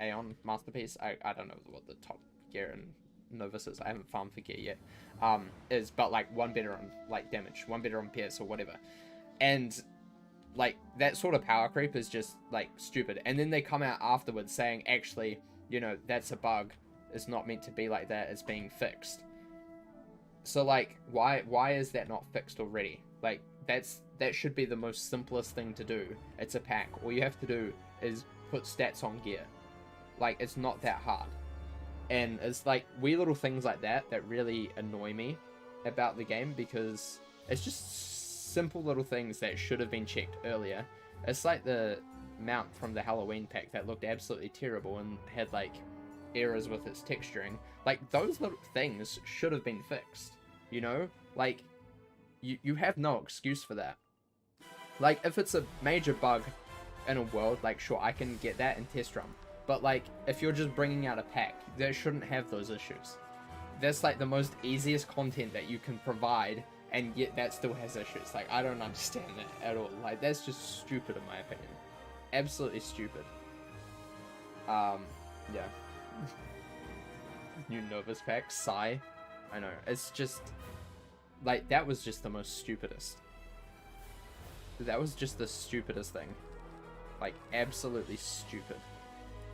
Aeon Masterpiece. I don't know what the top gear in Novus is. I haven't farmed for gear yet. Is, but like one better on like damage, one better on PS or whatever. And like that sort of power creep is just like stupid. And then they come out afterwards saying, actually, you know, that's a bug. It's not meant to be like that. It's being fixed. So like, why is that not fixed already? Like that should be the most simplest thing to do. It's a pack. All you have to do is put stats on gear. Like, it's not that hard. And it's like wee little things like that that really annoy me about the game, because it's just simple little things that should have been checked earlier. It's like the mount from the Halloween pack that looked absolutely terrible and had like errors with its texturing. Like, those little things should have been fixed, you know? Like, you have no excuse for that. Like, if it's a major bug in a world, like, sure, I can get that in test run. But like, if you're just bringing out a pack, that shouldn't have those issues. That's like the most easiest content that you can provide, and yet that still has issues. Like, I don't understand that at all. Like, that's just stupid in my opinion. Absolutely stupid. Yeah. New Novus pack, sigh. I know, it's just, like, that was just the most stupidest. That was just the stupidest thing. Like, absolutely stupid.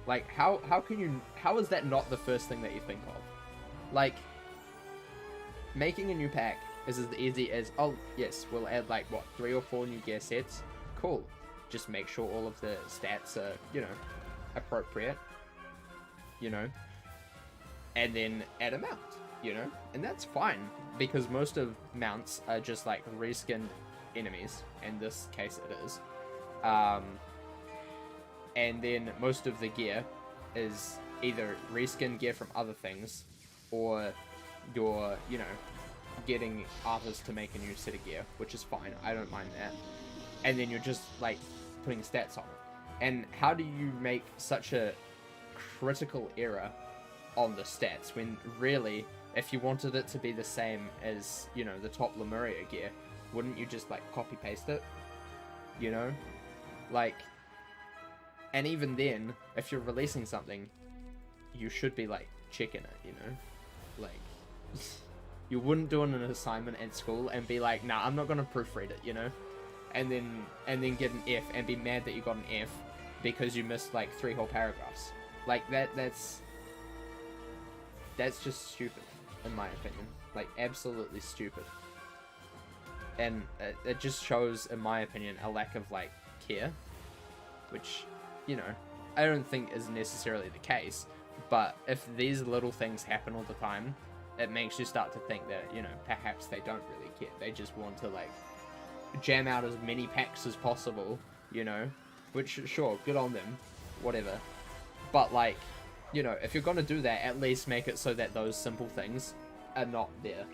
Like, how is that not the first thing that you think of? Like, making a new pack is as easy as, oh, yes, we'll add, like, what, 3 or 4 new gear sets? Cool. Just make sure all of the stats are, you know, appropriate, you know, and then add a mount, you know? And that's fine, because most of mounts are just, like, reskinned enemies. In this case, it is. And then most of the gear is either reskin gear from other things, or you're, you know, getting artists to make a new set of gear, which is fine. I don't mind that. And then you're just, like, putting stats on it. And how do you make such a critical error on the stats when really, if you wanted it to be the same as, you know, the top Lemuria gear, wouldn't you just, like, copy paste it? You know? Like, and even then, if you're releasing something, you should be, like, checking it, you know? Like, you wouldn't do an assignment at school and be like, nah, I'm not gonna proofread it, you know? And then get an F and be mad that you got an F because you missed, like, 3 whole paragraphs. Like, that's just stupid, in my opinion. Like, absolutely stupid. And it just shows, in my opinion, a lack of, like, care, which, you know, I don't think is necessarily the case, but if these little things happen all the time, it makes you start to think that, you know, perhaps they don't really care. They just want to, like, jam out as many packs as possible, you know, which, sure, good on them, whatever. But, like, you know, if you're gonna do that, at least make it so that those simple things are not there.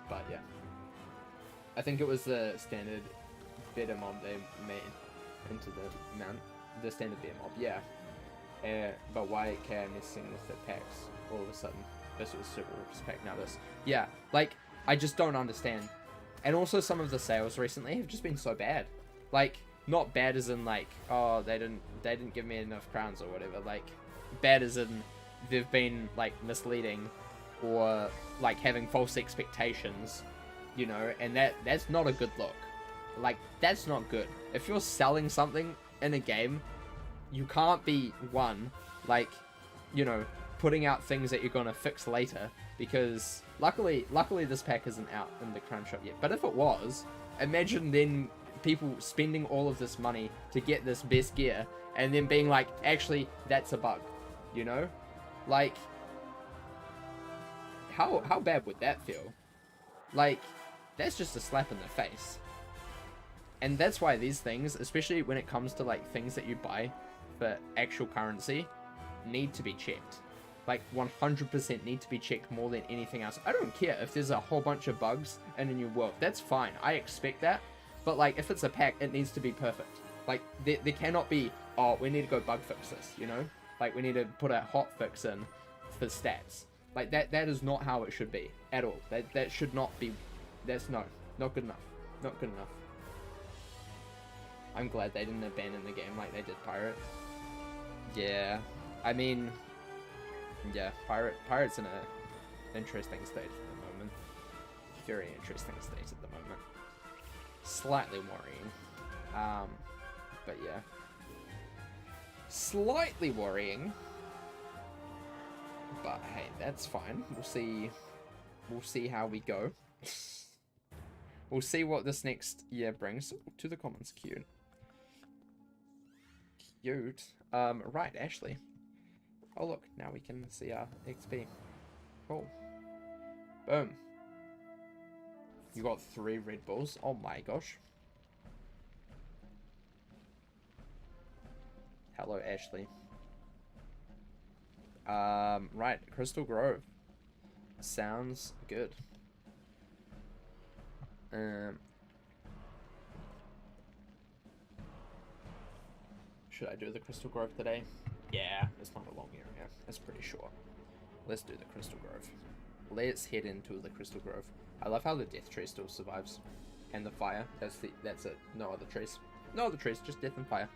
But, yeah. I think it was the standard better mob they made into the mount. The standard better mob, yeah. But why care messing with the packs all of a sudden? This was Super Orcs pack, now this. Yeah, like, I just don't understand. And also some of the sales recently have just been so bad. Like, not bad as in, like, oh, they didn't give me enough crowns or whatever. Like, bad as in they've been, like, misleading or, like, having false expectations, you know, and that's not a good look. Like, that's not good. If you're selling something in a game, you can't be, one, like, you know, putting out things that you're gonna fix later, because luckily this pack isn't out in the crown shop yet. But if it was, imagine then people spending all of this money to get this best gear and then being like, actually, that's a bug, you know? Like, how bad would that feel? Like, that's just a slap in the face. And that's why these things, especially when it comes to, like, things that you buy for actual currency, need to be checked. like 100% need to be checked more than anything else. I don't care if there's a whole bunch of bugs in a new world. That's fine. I expect that. But like, if it's a pack, it needs to be perfect. Like, there cannot be, oh, we need to go bug fix this, you know? Like, we need to put a hot fix in for stats. Like, that is not how it should be at all. That should not be, that's not good enough. Not good enough. I'm glad they didn't abandon the game like they did Pirate. Yeah, I mean, yeah, Pirate's in a interesting state at the moment. Very interesting state at the moment. Slightly worrying. But yeah. Slightly worrying. But hey, that's fine. We'll see how we go. We'll see what this next year brings to the commons. Cute. Cute. Right, Ashley. Oh look, now we can see our XP. Cool. Boom. You got 3 Red Bulls. Oh my gosh. Hello, Ashley. Right, Crystal Grove. Sounds good. Should I do the Crystal Grove today? Yeah, it's not a long area. It's pretty short. Let's do the Crystal Grove. Let's head into the Crystal Grove. I love how the death tree still survives. And the fire. That's it. No other trees. No other trees, just death and fire.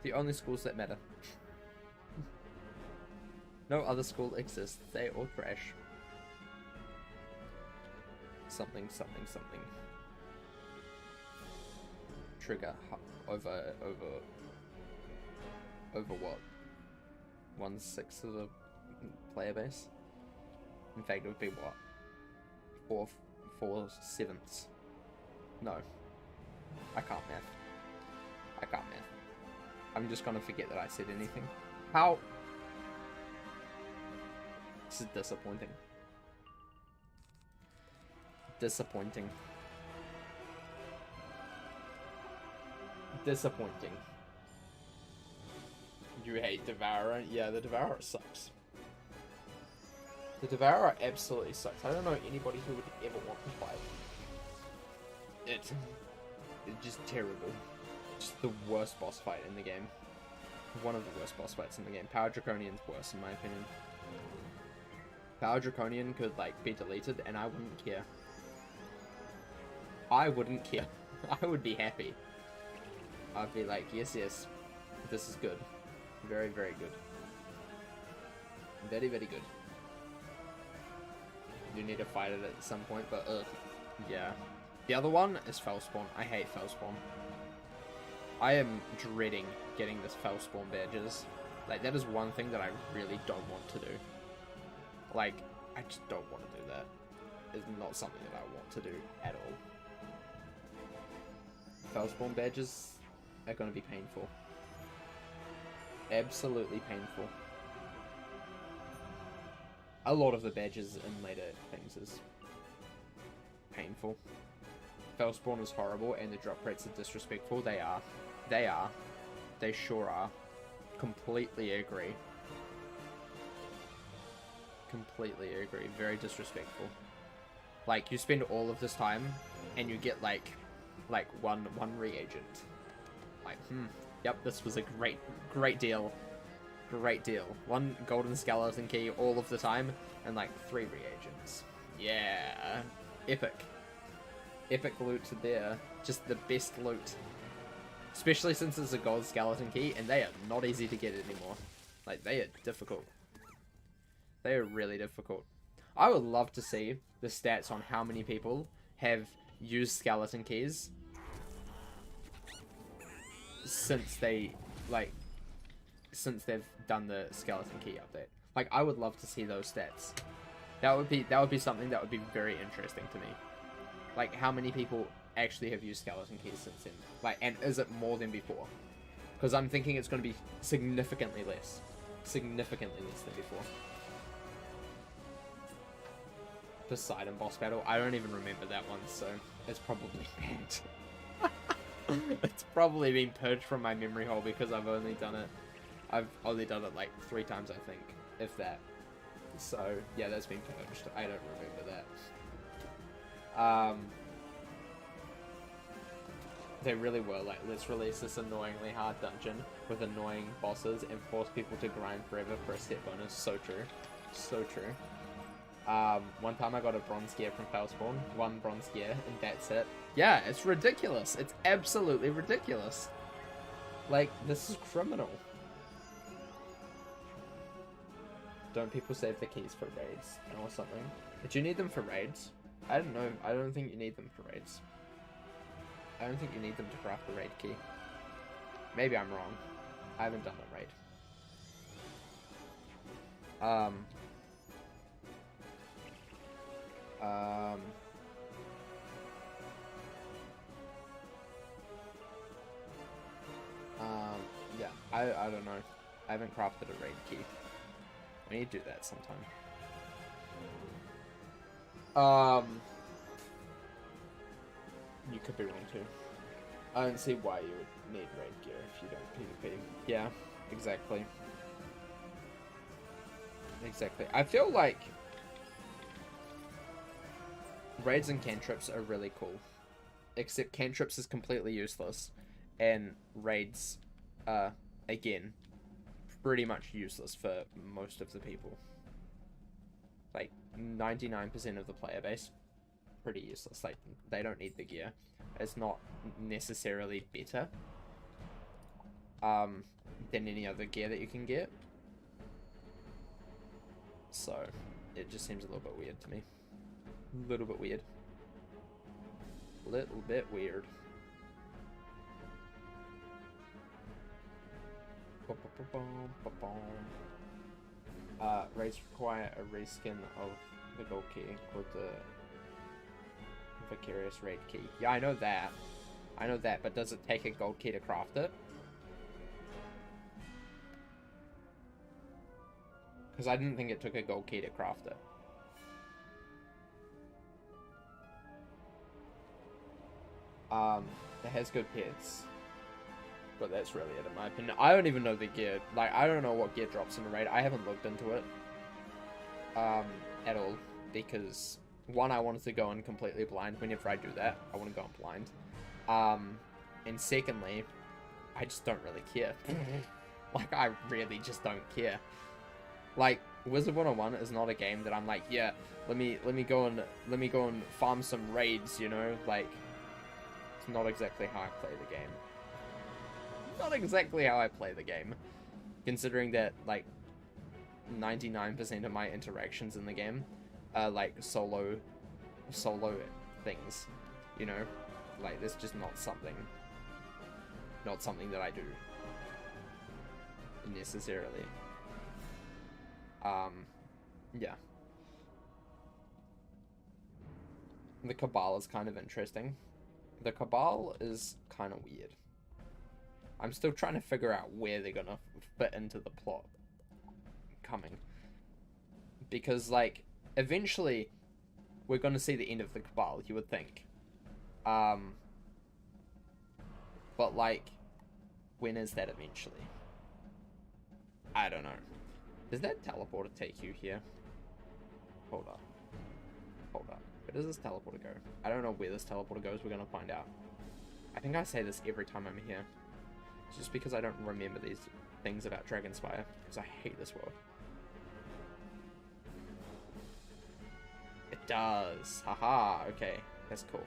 The only schools that matter. No other school exists. They all crash. Something. Trigger over what? 1/6 of the player base? In fact, it would be what? 4/7. No. I can't math. I'm just gonna forget that I said anything. How? This is disappointing. Disappointing. You hate Devourer? Yeah, the Devourer sucks. The Devourer absolutely sucks. I don't know anybody who would ever want to fight. It's just terrible. Just the worst boss fight in the game. One of the worst boss fights in the game. Power Draconian's worse in my opinion. Power Draconian could like be deleted and I wouldn't care. I wouldn't care. I would be happy. I'd be like, yes, this is good. Very, very good. Very, very good. You need to fight it at some point, but yeah. The other one is Fellspawn. I hate Fellspawn. I am dreading getting this Fellspawn badges. Like, that is one thing that I really don't want to do. Like, I just don't want to do that. It's not something that I want to do at all. Fellspawn badges are going to be painful. Absolutely painful. A lot of the badges in later things is painful. Fellspawn is horrible and the drop rates are disrespectful. They are. They are. They sure are. Completely agree. Completely agree. Very disrespectful. Like, you spend all of this time and you get like one reagent. Like, yep, this was a great deal. Great deal. 1 golden skeleton key all of the time and like 3 reagents. Yeah. Epic. Epic loot there. Just the best loot. Especially since it's a gold skeleton key and they are not easy to get anymore. Like, they are difficult. They are really difficult. I would love to see the stats on how many people have used skeleton keys since they've done the skeleton key update. Like, I would love to see those stats. That would be something that would be very interesting to me. Like, how many people actually have used skeleton keys since then? Like, and is it more than before? Because I'm thinking it's going to be significantly less. Significantly less than before. Poseidon boss battle. I don't even remember that one, so it's probably banned. It's probably been purged from my memory hole because I've only done it like 3 times, I think, if that. So, yeah, that's been purged. I don't remember that. They really were like, let's release this annoyingly hard dungeon with annoying bosses and force people to grind forever for a set bonus. So true. So true. One time I got a bronze gear from Fellspawn. 1 bronze gear, and that's it. Yeah, it's ridiculous. It's absolutely ridiculous. Like, this is criminal. Don't people save the keys for raids or something? Did you need them for raids? I don't know. I don't think you need them for raids. I don't think you need them to craft the raid key. Maybe I'm wrong. I haven't done a raid. Yeah, I don't know. I haven't crafted a raid key. We need to do that sometime. You could be wrong too. I don't see why you would need raid gear if you don't PvP. Yeah, exactly. Exactly. I feel like raids and cantrips are really cool. Except cantrips is completely useless. And raids are, again, pretty much useless for most of the people. Like, 99% of the player base, pretty useless. Like, they don't need the gear. It's not necessarily better than any other gear that you can get. So, it just seems a little bit weird to me. A little bit weird. Little bit weird. Raids require a reskin of the gold key called the Vicarious Raid Key. Yeah, I know that. I know that, but does it take a gold key to craft it? Because I didn't think it took a gold key to craft it. It has good pets. But that's really it in my opinion. I don't even know the gear. Like, I don't know what gear drops in a raid. I haven't looked into it. At all. Because, one, I wanted to go in completely blind. Whenever I do that, I want to go in blind. And secondly, I just don't really care. Like, I really just don't care. Like, Wizard 101 is not a game that I'm like, yeah, let me go and farm some raids, you know? Like, it's not exactly how I play the game. Not exactly how I play the game. Considering that, like, 99% of my interactions in the game are, like, solo things. You know? Like, it's just not something that I do. Necessarily. Yeah. The Cabal is kind of interesting. The Cabal is kind of weird. I'm still trying to figure out where they're gonna fit into the plot coming. Because, like, eventually we're gonna see the end of the Cabal, you would think. But, like, when is that eventually? I don't know. Does that teleporter take you here? Hold up. Hold up. Where does this teleporter go? I don't know where this teleporter goes. We're gonna find out. I think I say this every time I'm here. It's just because I don't remember these things about Dragonspire. Because I hate this world. It does. Haha. Okay. That's cool.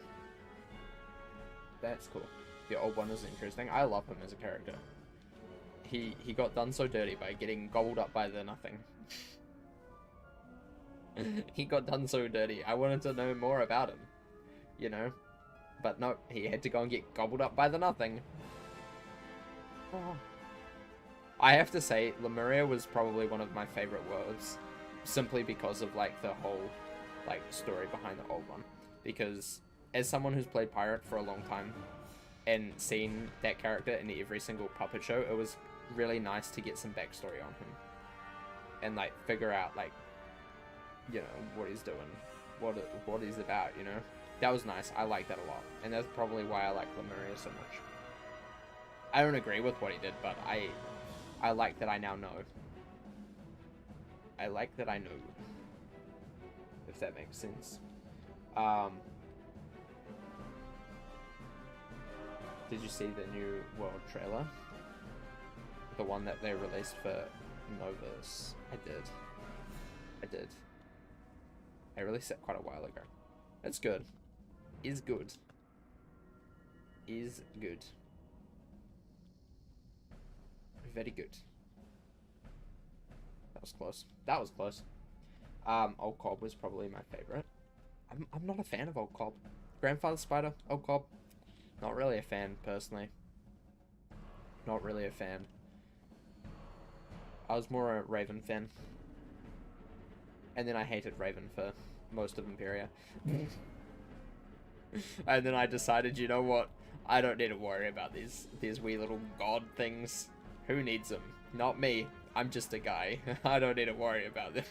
That's cool. The old one is interesting. I love him as a character. He got done so dirty by getting gobbled up by the nothing. He got done so dirty. I wanted to know more about him. You know? But no, he had to go and get gobbled up by the nothing. Oh. I have to say, Lemuria was probably one of my favorite worlds. Simply because of, like, the whole, like, story behind the old one. Because, as someone who's played Pirate for a long time, and seen that character in every single puppet show, it was really nice to get some backstory on him. And, like, figure out, like, you know, what he's doing. What he's about, you know? That was nice. I like that a lot. And that's probably why I like Lemuria so much. I don't agree with what he did, but I like that I now know. I like that I know. If that makes sense. Did you see the new World trailer? The one that they released for Novus. I did. I released it quite a while ago. It's good. Is good. Is good. Very good. That was close. That was close. Old Cobb was probably my favorite. I'm not a fan of Old Cobb. Grandfather Spider, Old Cobb. Not really a fan, personally. Not really a fan. I was more a Raven fan. And then I hated Raven for most of Imperia. And then I decided, you know what? I don't need to worry about these wee little god things. Who needs them? Not me. I'm just a guy. I don't need to worry about them.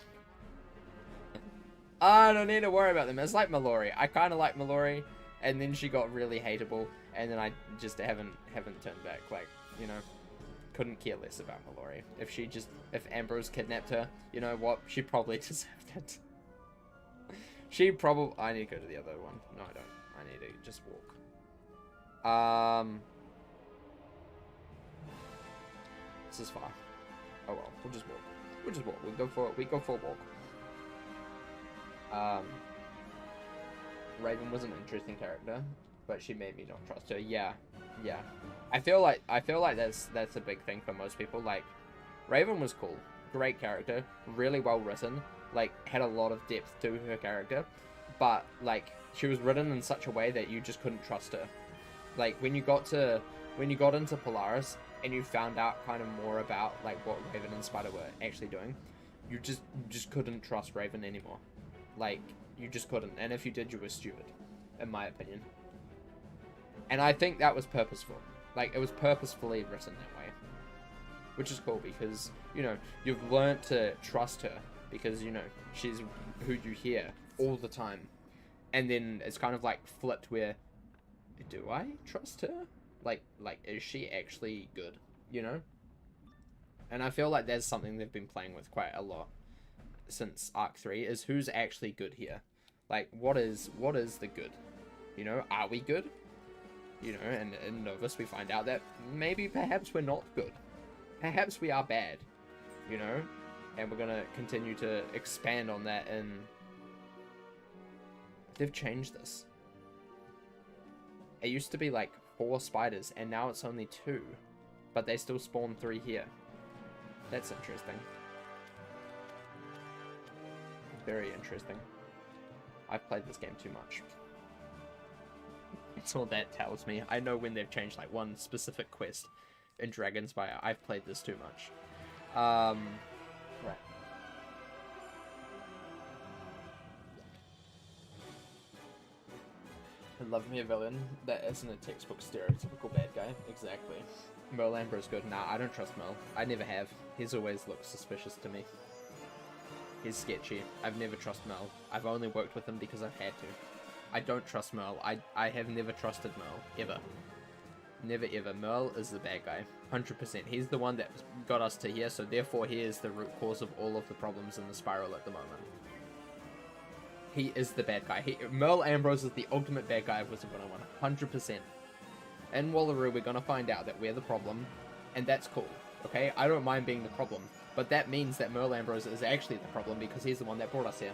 I don't need to worry about them. It's like Mallory. I kind of like Mallory, and then she got really hateable, and then I just haven't turned back. Like, you know, couldn't care less about Mallory. If Ambrose kidnapped her, you know what? She probably deserved it. I need to go to the other one. No, I don't. I need to just walk. This is far. Oh well, we'll just walk. We go for a walk. Raven was an interesting character, but she made me not trust her. Yeah. I feel like that's a big thing for most people. Like, Raven was cool, great character, really well written, like had a lot of depth to her character, but like she was written in such a way that you just couldn't trust her. Like when you got into Polaris and you found out kind of more about like what Raven and Spider were actually doing, you just couldn't trust Raven anymore. Like, you just couldn't. And if you did, you were stupid, in my opinion. And I think that was purposeful. Like, it was purposefully written that way. Which is cool because, you know, you've learned to trust her because, you know, she's who you hear all the time. And then it's kind of like flipped where, do I trust her? Like, is she actually good? You know? And I feel like that's something they've been playing with quite a lot since Arc 3, is who's actually good here. Like, what is the good? You know, are we good? You know, and in Novus we find out that perhaps we're not good. Perhaps we are bad. You know? And we're gonna continue to expand on that, and they've changed this. It used to be like 4 spiders, and now it's only 2. But they still spawn 3 here. That's interesting. Very interesting. I've played this game too much. That's all that tells me. I know when they've changed like one specific quest in Dragonspire. I've played this too much. Right. I love me a villain that isn't a textbook stereotypical bad guy. Exactly. Merle Ambrose good. Nah, I don't trust Merle. I never have. He's always looked suspicious to me. He's sketchy. I've never trusted Merle. I've only worked with him because I've had to. I don't trust Merle. I have never trusted Merle. Ever. Never ever. Merle is the bad guy. 100%. He's the one that got us to here, so therefore he is the root cause of all of the problems in the spiral at the moment. He is the bad guy. Merle Ambrose is the ultimate bad guy of Wizard 101. 100%. In Wallaroo, we're gonna find out that we're the problem, and that's cool. Okay? I don't mind being the problem. But that means that Merle Ambrose is actually the problem because he's the one that brought us here.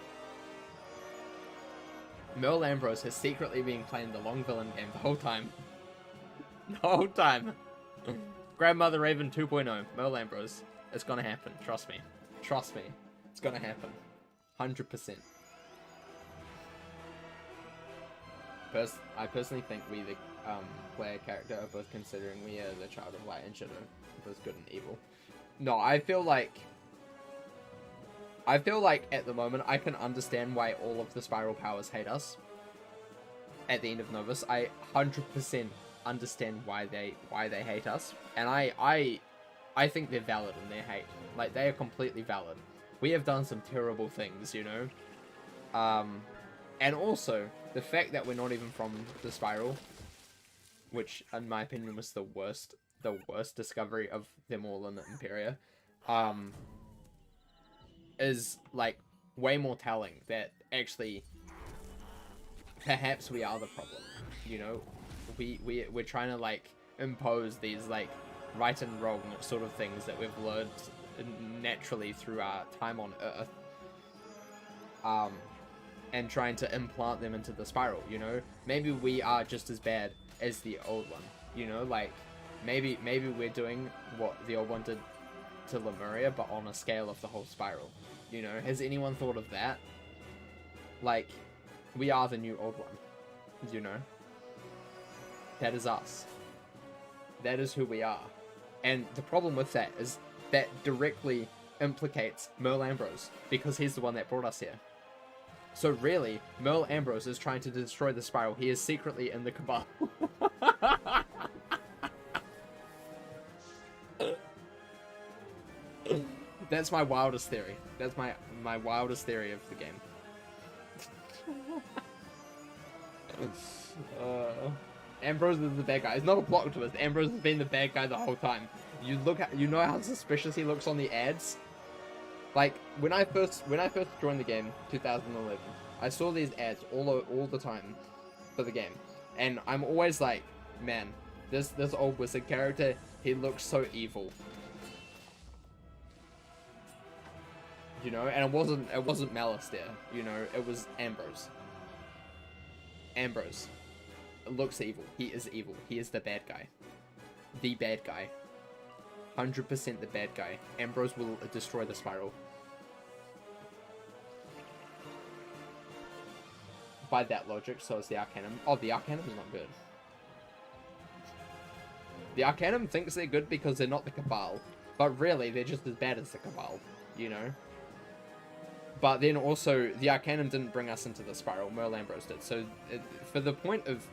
Merle Ambrose has secretly been playing the long villain game the whole time. The whole time. Grandmother Raven 2.0. Merle Ambrose. It's gonna happen. Trust me. Trust me. It's gonna happen. 100%. I personally think we, the player character, are both considering we are the child of light and shadow. Both good and evil. No, I feel like at the moment I can understand why all of the spiral powers hate us. At the end of Novus, I 100% understand why they hate us, and I think they're valid in their hate. Like, they are completely valid. We have done some terrible things, you know. And also the fact that we're not even from the spiral, which in my opinion was the worst discovery of them all in the Imperia. is like way more telling that actually perhaps we are the problem. You know, we're trying to like impose these like right and wrong sort of things that we've learned naturally through our time on Earth, and trying to implant them into the spiral. You know, maybe we are just as bad as the old one. You know, like maybe we're doing what the old one did to Lemuria, but on a scale of the whole spiral. You know, has anyone thought of that? Like, we are the new old one. You know, that is us. That is who we are. And the problem with that is that directly implicates Merle Ambrose, because he's the one that brought us here. So really, Merle Ambrose is trying to destroy the spiral. He is secretly in the Cabal. That's my wildest theory. That's my wildest theory of the game. Ambrose is the bad guy. It's not a plot twist. Ambrose has been the bad guy the whole time. You know how suspicious he looks on the ads? Like, when I first joined the game, 2011, I saw these ads all the time for the game. And I'm always like, man, this old wizard character, he looks so evil. You know, and it wasn't Malistaire, you know, it was Ambrose. Ambrose looks evil. He is evil. He is the bad guy. The bad guy. 100% the bad guy. Ambrose will destroy the spiral. By that logic, so is the Arcanum. Oh, the Arcanum is not good. The Arcanum thinks they're good because they're not the Cabal. But really, they're just as bad as the Cabal. You know? But then also, the Arcanum didn't bring us into the spiral. Merle Ambrose did. So, for the point of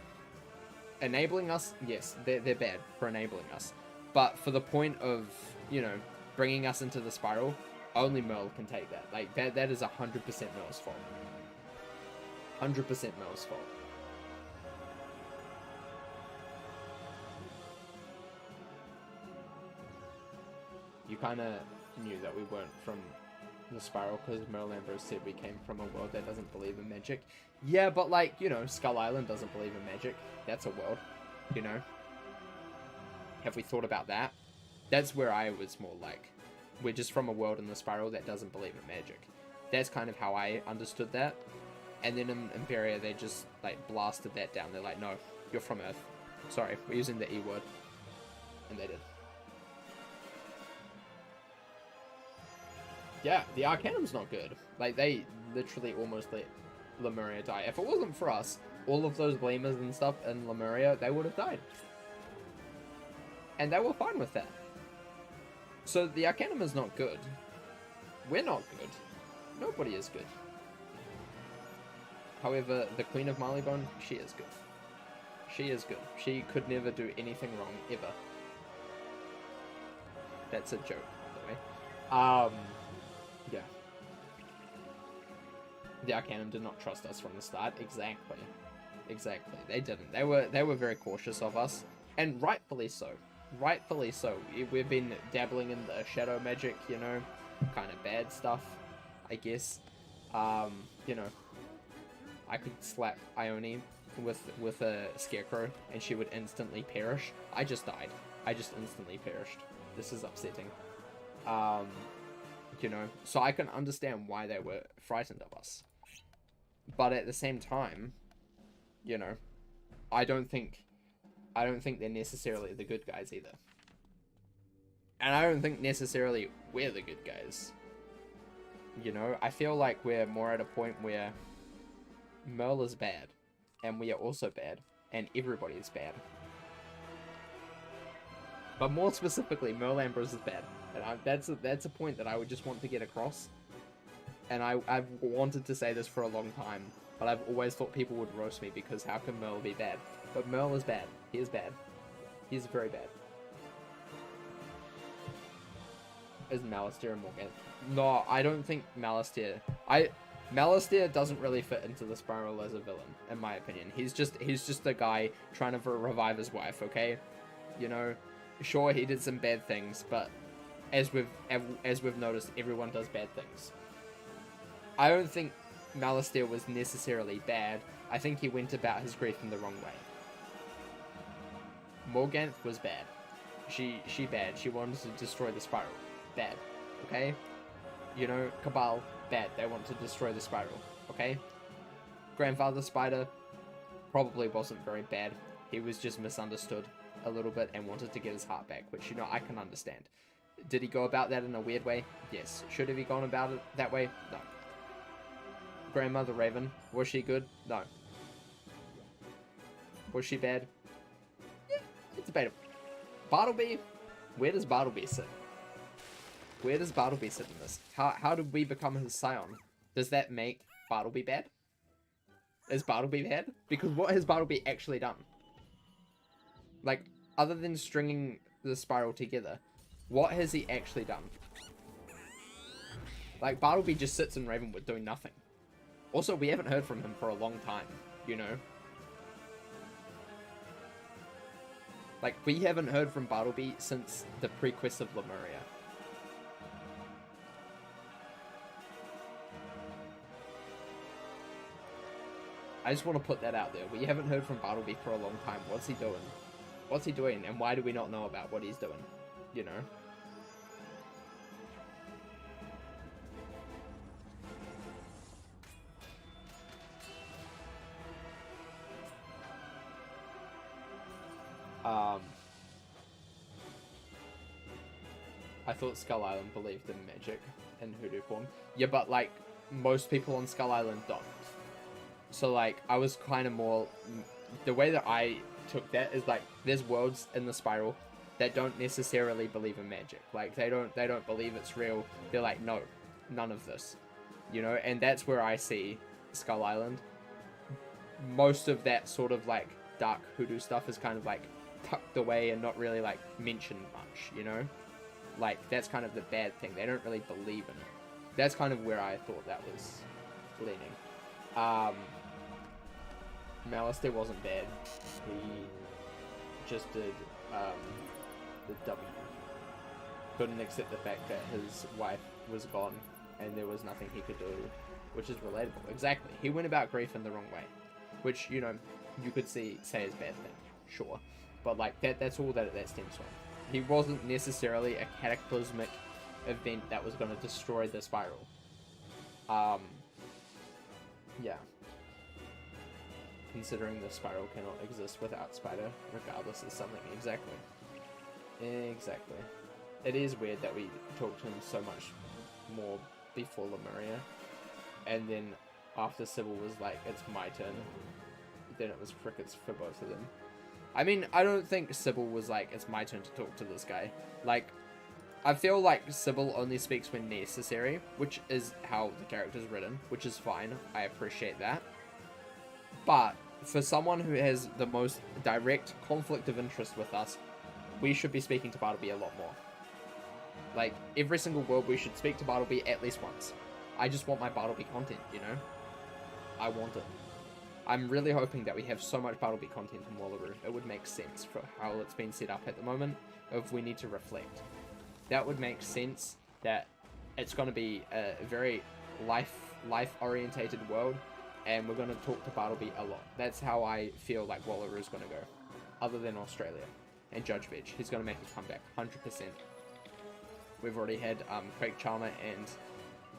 enabling us, yes, they're bad for enabling us. But for the point of, you know, bringing us into the spiral, only Merle can take that. Like, that is 100% Merle's fault. 100% Merle's fault. You kind of knew that we weren't from the spiral because Merle Ambrose said we came from a world that doesn't believe in magic. Yeah, but like, you know, Skull Island doesn't believe in magic. That's a world, you know. Have we thought about that? That's where I was more like, we're just from a world in the spiral that doesn't believe in magic. That's kind of how I understood that. And then in Imperia, they just like blasted that down. They're like, no, you're from Earth. Sorry, we're using the E word. And they did. Yeah, the Arcanum's not good. Like, they literally almost let Lemuria die. If it wasn't for us, all of those Gleamers and stuff in Lemuria, they would have died. And they were fine with that. So the Arcanum is not good. We're not good. Nobody is good. However, the Queen of Marleybone, she is good. She is good. She could never do anything wrong, ever. That's a joke, by the way. Yeah. The Arcanum did not trust us from the start. Exactly. Exactly. They didn't. They were very cautious of us. And rightfully so. Rightfully so. We've been dabbling in the shadow magic, you know, kind of bad stuff, I guess. You know, I could slap Ione with a scarecrow and she would instantly perish. I just died. I just instantly perished. This is upsetting. You know, so I can understand why they were frightened of us. But at the same time, you know, I don't think they're necessarily the good guys either. And I don't think necessarily we're the good guys. You know, I feel like we're more at a point where Merle is bad, and we are also bad, and everybody is bad. But more specifically, Merle Ambrose is bad. And that's a point that I would just want to get across. And I've wanted to say this for a long time, but I've always thought people would roast me because how can Merle be bad? But Merle is bad. He is bad. He is very bad. Is Malistaire and Morgan? No, I don't think Malistaire... Malistaire doesn't really fit into the spiral as a villain, in my opinion. He's just a guy trying to revive his wife, okay? You know, sure, he did some bad things, but as we've noticed, everyone does bad things. I don't think Malastare was necessarily bad. I think he went about his grief in the wrong way. Morganth was bad. She bad. She wanted to destroy the spiral. Bad. Okay? You know, Cabal, bad. They want to destroy the spiral. Okay? Grandfather Spider probably wasn't very bad. He was just misunderstood a little bit and wanted to get his heart back, which, you know, I can understand. Did he go about that in a weird way? Yes. Should have he gone about it that way? No. Grandmother Raven, was she good? No. Was she bad? Yeah, it's debatable. Bartleby? Where does Bartleby sit? Where does Bartleby sit in this? How did we become his scion? Does that make Bartleby bad? Is Bartleby bad? Because what has Bartleby actually done? Like, other than stringing the spiral together, what has he actually done? Like, Bartleby just sits in Ravenwood doing nothing. Also, we haven't heard from him for a long time, you know? Like, we haven't heard from Bartleby since the pre-quest of Lemuria. I just want to put that out there. We haven't heard from Bartleby for a long time. What's he doing? What's he doing, and why do we not know about what he's doing? You know? I thought Skull Island believed in magic and hoodoo form. Yeah, but, like, most people on Skull Island don't. So, like, I was kind of more... The way that I took that is, like, there's worlds in the spiral that don't necessarily believe in magic. Like, they don't believe it's real. They're like, no, none of this. You know? And that's where I see Skull Island. Most of that sort of, like, dark hoodoo stuff is kind of, like, tucked away and not really, like, mentioned much, you know? Like, that's kind of the bad thing. They don't really believe in it. That's kind of where I thought that was leaning. Malastare wasn't bad. He just did the W. Couldn't accept the fact that his wife was gone and there was nothing he could do, which is relatable. Exactly. He went about grief in the wrong way, which, you know, you could say is a bad thing, sure. But, like, that's all that stems from. He wasn't necessarily a cataclysmic event that was going to destroy the spiral. Yeah. Considering the spiral cannot exist without Spider, regardless of something. Exactly. Exactly. It is weird that we talked to him so much more before Lemuria, and then after Sybil was like, it's my turn, then it was crickets for both of them. I mean, I don't think Sybil was like, it's my turn to talk to this guy. Like, I feel like Sybil only speaks when necessary, which is how the character's written, which is fine. I appreciate that. But for someone who has the most direct conflict of interest with us, we should be speaking to Bartleby a lot more. Like, every single world we should speak to Bartleby at least once. I just want my Bartleby content, you know? I want it. I'm really hoping that we have so much Bartleby content in Wallaroo. It would make sense for how it's been set up at the moment, if we need to reflect. That would make sense that it's going to be a very life-orientated world, and we're going to talk to Bartleby a lot. That's how I feel like Wallaroo is going to go, other than Australia. And Judge Veg, he's going to make a comeback, 100%. We've already had Quake Charmer and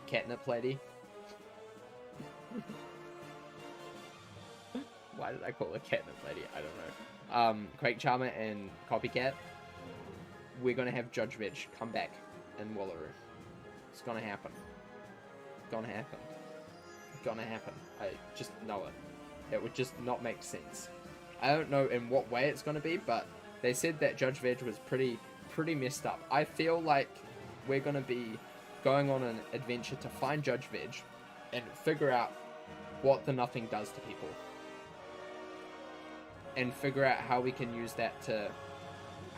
Catnip Lady. Why did I call her Catnip Lady? I don't know. Quake Charmer and Copycat. We're going to have Judge Veg come back in Wallaroo. It's going to happen. Gonna happen. Gonna happen. I just know it. It would just not make sense. I don't know in what way it's going to be, but they said that Judge Veg was pretty messed up. I feel like we're going to be going on an adventure to find Judge Veg and figure out what the nothing does to people. And figure out how we can use that to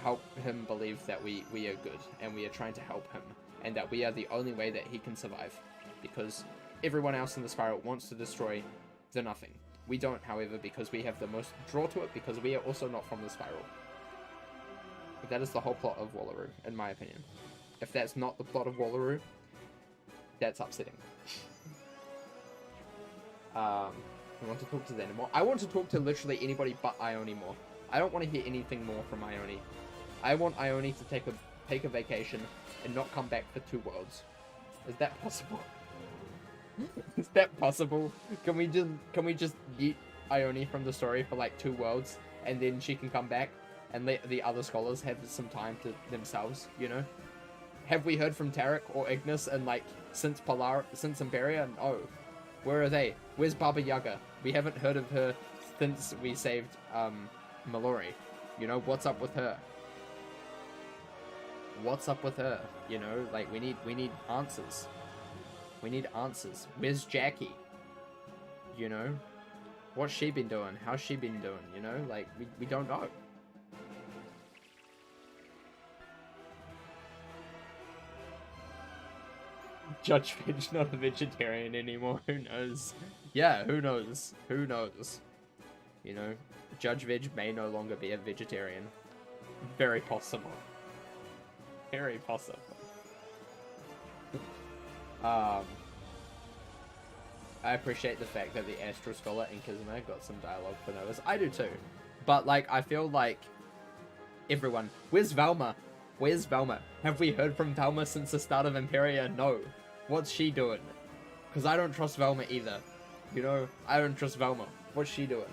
help him believe that we are good and we are trying to help him and that we are the only way that he can survive. Because everyone else in the spiral wants to destroy the nothing. We don't, however, because we have the most draw to it, because we are also not from the spiral. But that is the whole plot of Wallaroo, in my opinion. If that's not the plot of Wallaroo, that's upsetting. I want to talk to Xenomorph. I want to talk to literally anybody but Ione more. I don't want to hear anything more from Ione. I want Ione to take a vacation and not come back for 2 worlds. Is that possible? Is that possible? Can we just yeet Ione from the story for like 2 worlds and then she can come back and let the other scholars have some time to themselves, you know? Have we heard from Tarek or Ignis and like since Imperia? No. Where are they? Where's Baba Yaga? We haven't heard of her since we saved Mallory. You know, what's up with her? What's up with her? You know, like we need answers. We need answers. Where's Jackie? You know? What's she been doing? How's she been doing? You know? Like, we don't know. Judge Finch not a vegetarian anymore. Who knows? Yeah, who knows? Who knows? You know? Judge Veg may no longer be a vegetarian. Very possible. Very possible. I appreciate the fact that the Astro Scholar and Kizuna got some dialogue for Novas. I do too. But, like, I feel like everyone... Where's Velma? Where's Velma? Have we heard from Velma since the start of Imperia? No. What's she doing? Because I don't trust Velma either. You know, I don't trust Velma. What's she doing?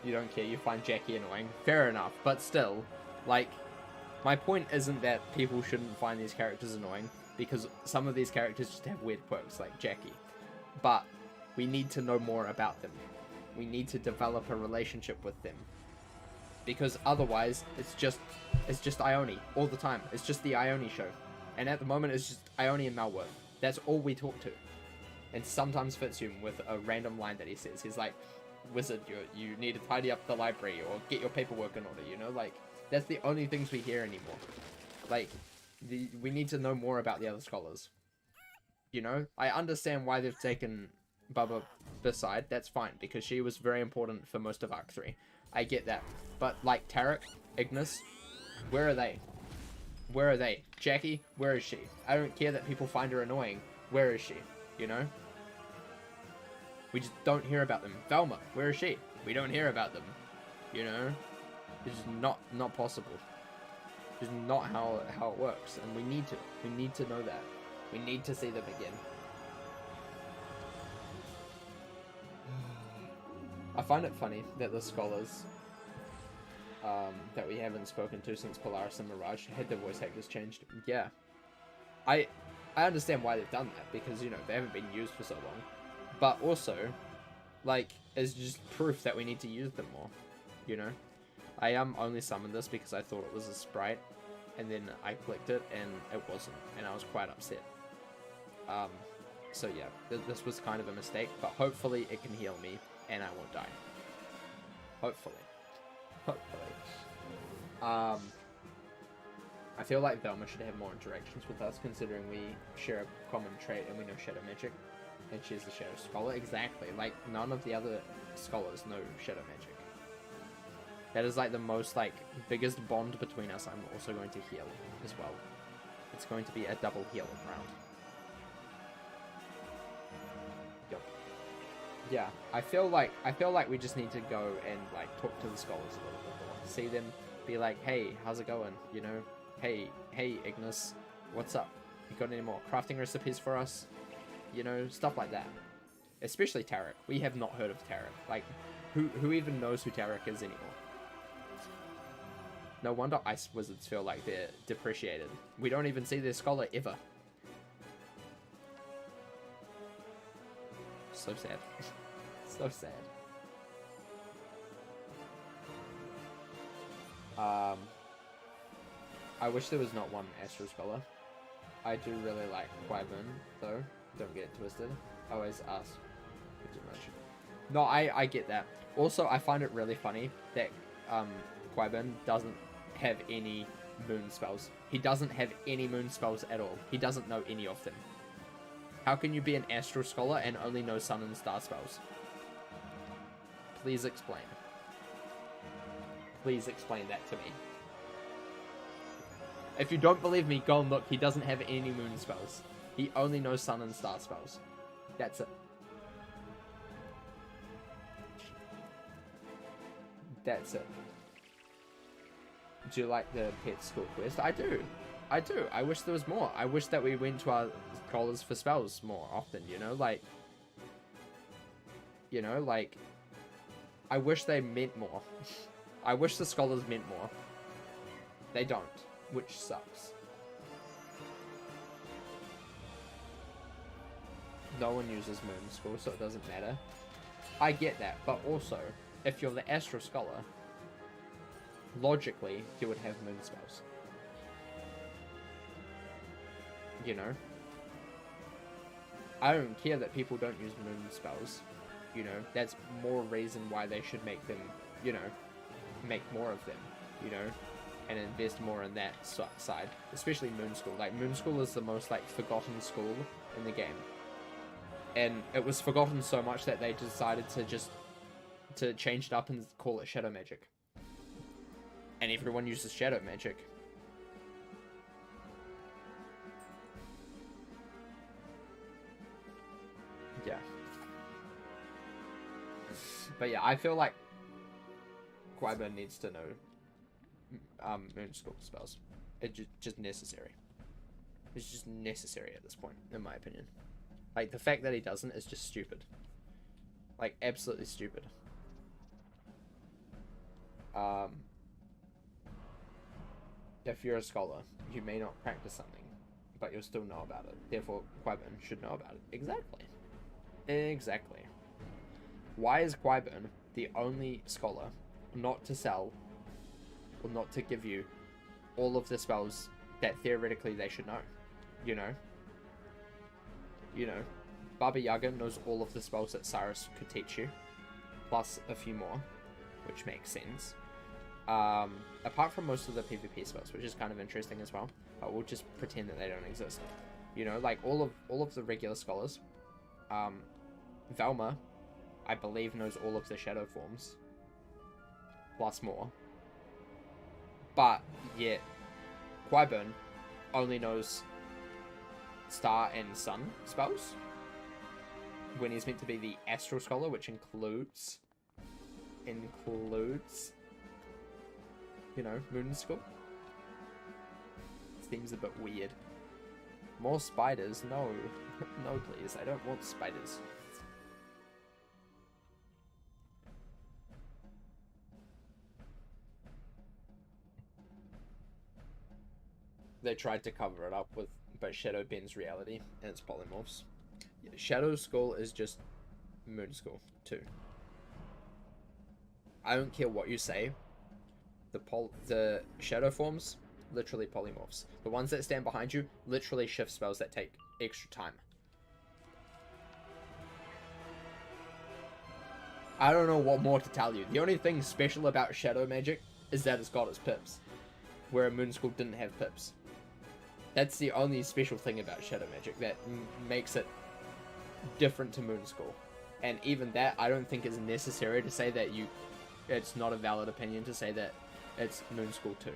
You don't care, you find Jackie annoying. Fair enough, but still, like, my point isn't that people shouldn't find these characters annoying, because some of these characters just have weird quirks, like Jackie. But we need to know more about them. We need to develop a relationship with them. Because otherwise, it's just Ione all the time. It's just the Ione show. And at the moment, it's just Ione and Malworth. That's all we talk to. And sometimes Fitzhugh with a random line that he says. He's like, Wizard, you need to tidy up the library or get your paperwork in order, you know? Like, that's the only things we hear anymore. Like, we need to know more about the other scholars. You know? I understand why they've taken Baba beside. That's fine, because she was very important for most of Arc 3. I get that. But, like, Tarek, Ignis, where are they? Where are they? Jackie, where is she? I don't care that people find her annoying. Where is she? You know? We just don't hear about them. Velma, where is she? We don't hear about them. You know? It's just not possible. It's not how it works. And we need to. We need to know that. We need to see them again. I find it funny that the scholars that we haven't spoken to since Polaris and Mirage had their voice actors changed. Yeah. I understand why they've done that, because, you know, they haven't been used for so long. But also, like, it's just proof that we need to use them more, you know? I only summoned this because I thought it was a sprite, and then I clicked it, and it wasn't, and I was quite upset. So yeah, this was kind of a mistake, but hopefully it can heal me, and I won't die. Hopefully. Hopefully. I feel like Velma should have more interactions with us, considering we share a common trait and we know Shadow Magic. And she's the Shadow Scholar. Exactly. Like, none of the other scholars know Shadow Magic. That is, like, the most, like, biggest bond between us. I'm also going to heal as well. It's going to be a double heal round. Yup. Yeah, I feel like we just need to go and, like, talk to the scholars a little bit more. See them, be like, hey, how's it going? You know? Hey, Ignis, what's up? You got any more crafting recipes for us? You know, stuff like that. Especially Tarek. We have not heard of Tarek. Like, who even knows who Tarek is anymore? No wonder ice wizards feel like they're depreciated. We don't even see their scholar ever. So sad. So sad. I wish there was not one Astro Scholar. I do really like Qui-Gon, though. Don't get it twisted. I always ask too much. No, I get that. Also, I find it really funny that Qui-Gon doesn't have any moon spells. He doesn't have any moon spells at all. He doesn't know any of them. How can you be an Astro Scholar and only know Sun and Star spells? Please explain. Please explain that to me. If you don't believe me, go and look. He doesn't have any moon spells. He only knows sun and star spells. That's it. That's it. Do you like the pet school quest? I do. I do. I wish there was more. I wish that we went to our scholars for spells more often, you know? Like... You know, like... I wish they meant more. I wish the scholars meant more. They don't, which sucks. No one uses Moon School, so it doesn't matter. I get that, but also, if you're the Astro Scholar, logically, you would have Moon spells. You know? I don't care that people don't use Moon spells. You know, that's more reason why they should make them, you know, make more of them, you know, and invest more in that side, especially Moon School. Like, Moon School is the most, like, forgotten school in the game. And it was forgotten so much that they decided to change it up and call it Shadow Magic. And everyone uses Shadow Magic. Yeah. But yeah, I feel like Qui-Gon needs to know Moon School spells. It's just necessary. It's just necessary at this point, in my opinion. Like, the fact that he doesn't is just stupid. Like, absolutely stupid. If you're a scholar, you may not practice something, but you'll still know about it. Therefore, Qui-Gon should know about it. Exactly. Exactly. Why is Qui-Gon the only scholar not to sell, or not to give you, all of the spells that theoretically they should know? You know? You know, Baba Yaga knows all of the spells that Cyrus could teach you, plus a few more, which makes sense. Apart from most of the PvP spells, which is kind of interesting as well, but we'll just pretend that they don't exist. You know, like all of the regular scholars. Velma, I believe, knows all of the shadow forms, plus more. But yet, Qui-Gon only knows Star and Sun spells, when he's meant to be the Astral Scholar, which includes, you know, Moon School. Seems a bit weird. More spiders? No. No, please. I don't want spiders. They tried to cover it up with, but Shadow bends reality and its polymorphs. Yeah, Shadow School is just Moon School too. I don't care what you say. The shadow forms, literally polymorphs. The ones that stand behind you, literally shift spells that take extra time. I don't know what more to tell you. The only thing special about Shadow Magic is that it's got its pips, where Moon School didn't have pips. That's the only special thing about Shadow Magic that makes it different to Moon School. And even that, I don't think is necessary to say that it's not a valid opinion to say that it's Moon School too.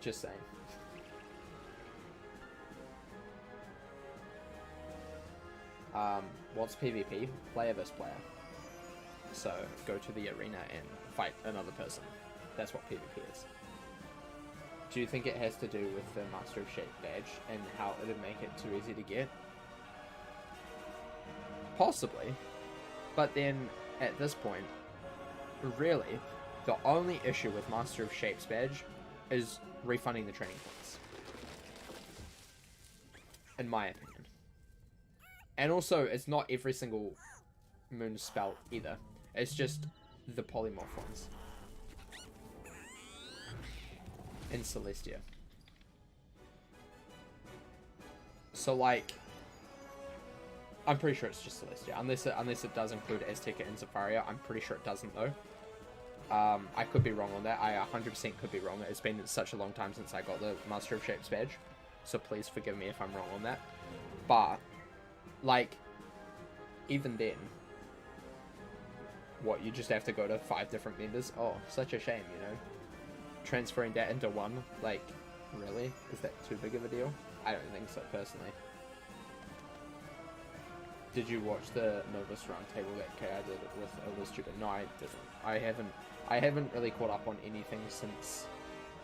Just saying. What's PvP? Player vs player. So go to the arena and fight another person. That's what PvP is. Do you think it has to do with the Master of Shape badge and how it would make it too easy to get? Possibly. But then, at this point, really, the only issue with Master of Shapes badge is refunding the training points. In my opinion. And also, it's not every single moon spell either. It's just the polymorph ones. In Celestia. So, like, I'm pretty sure it's just Celestia. Unless it does include Azteca and Zafaria. I'm pretty sure it doesn't, though. I could be wrong on that. I 100% could be wrong. It's been such a long time since I got the Master of Shapes badge. So please forgive me if I'm wrong on that. But, like, even then, what, you just have to go to 5 different members? Oh, such a shame, you know? transferring that into one, like, really? Is that too big of a deal? I don't think so, personally. Did you watch the Novus Roundtable that KI did with Elder Student? No, I didn't. I haven't really caught up on anything since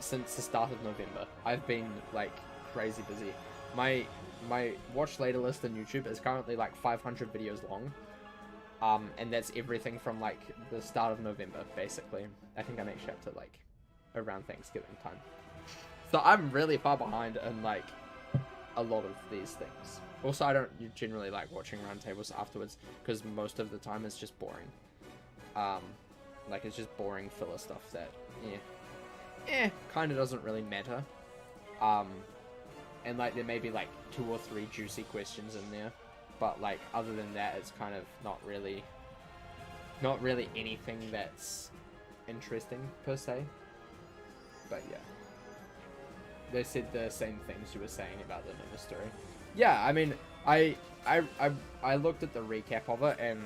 the start of November. I've been, like, crazy busy. My watch later list on YouTube is currently like 500 videos long. And that's everything from like the start of November, basically. I think I'm actually up to like around Thanksgiving time. So I'm really far behind in like a lot of these things. Also, I don't generally like watching roundtables afterwards because most of the time it's just boring. Like it's just boring filler stuff that kind of doesn't really matter. And like there may be like 2 or 3 juicy questions in there, but like other than that, it's kind of not really anything that's interesting per se. But yeah, they said the same things you were saying about the Nova story. Yeah, I mean, I looked at the recap of it, and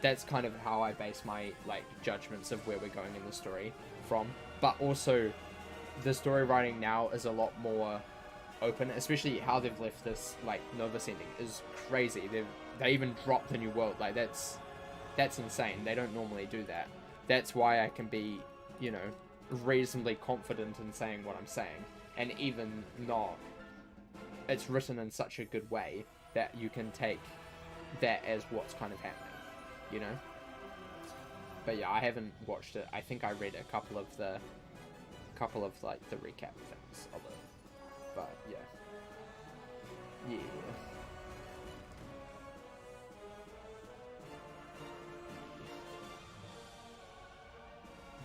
that's kind of how I base my like judgments of where we're going in the story from. But also, the story writing now is a lot more open, especially how they've left this like Novus ending is crazy. They even dropped the new world. Like that's insane. They don't normally do that. That's why I can be, you know, reasonably confident in saying what I'm saying, and even not. It's written in such a good way that you can take that as what's kind of happening, you know? But yeah, I haven't watched it. I think I read a couple of like the recap things of it. But yeah. Yeah.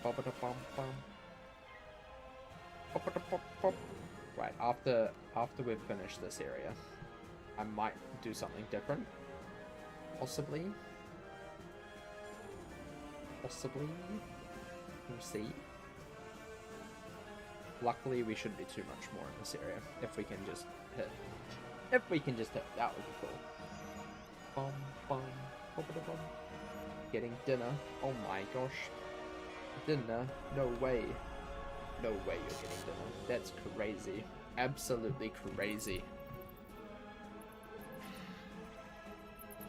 Ba-ba-da-bum-bum. Ba-ba-da-bum-bum. Right, after we've finished this area, I might do something different. Possibly. We'll see. Luckily, we shouldn't be too much more in this area. If we can just hit. That would be cool. Bum, bum, bum. Getting dinner. Oh my gosh. Dinner? No way. No way you're getting dinner. That's crazy. Absolutely crazy.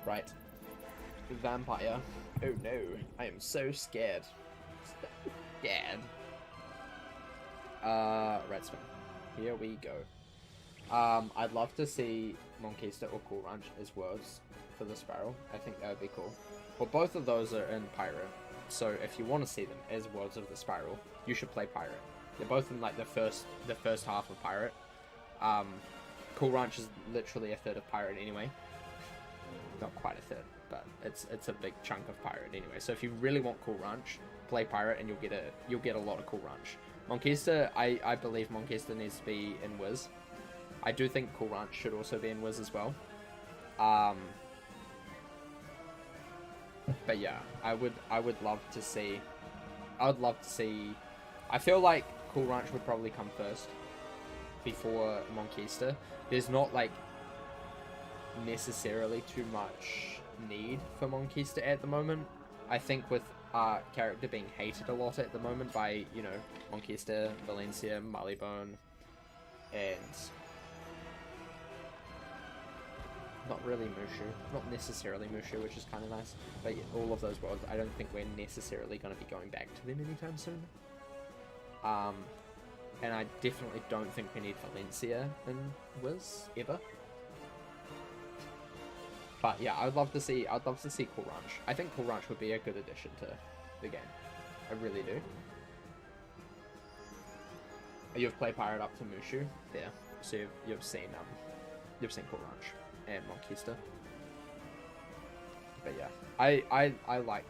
Right. Vampire. Oh no. I am so scared. So scared. Redstone. Here we go. I'd love to see Monkista or Cool Ranch as worlds for the Sparrow. I think that would be cool. Well, both of those are in Pirate. So if you want to see them as worlds of the Spiral, you should play Pirate. They're both in like the first half of Pirate. Cool Ranch is literally a third of Pirate anyway. Not quite a third, but it's a big chunk of Pirate anyway. So if you really want Cool Ranch, play Pirate and you'll get a lot of Cool Ranch. Monkista, I believe Monkista needs to be in Wiz. I do think Cool Ranch should also be in Wiz as well. But yeah, I would love to see. I feel like Cool Ranch would probably come first before Monkista. There's not like necessarily too much need for Monkista at the moment. I think with our character being hated a lot at the moment by, you know, Monkista, Valencia, Marleybone, and not really Mushu. Not necessarily Mushu, which is kind of nice. But yeah, all of those worlds, I don't think we're necessarily going to be going back to them anytime soon. And I definitely don't think we need Valencia in Wiz ever. But yeah, I'd love to see Cool Ranch. I think Cool Ranch would be a good addition to the game. I really do. You've played Pirate up to Mushu, yeah. So you've seen Cool Ranch and Monkista. But yeah, I like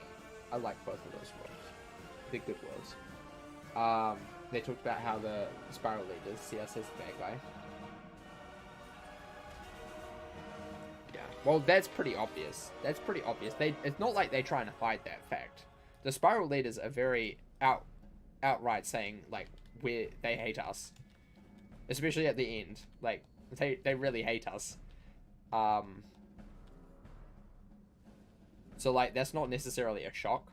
both of those worlds. They're good worlds. They talked about how the Spiral leaders see us as the bad guy. Yeah, well, that's pretty obvious. It's not like they're trying to hide that fact. The Spiral leaders are very outright saying like they hate us, especially at the end. Like they really hate us. So like that's not necessarily a shock.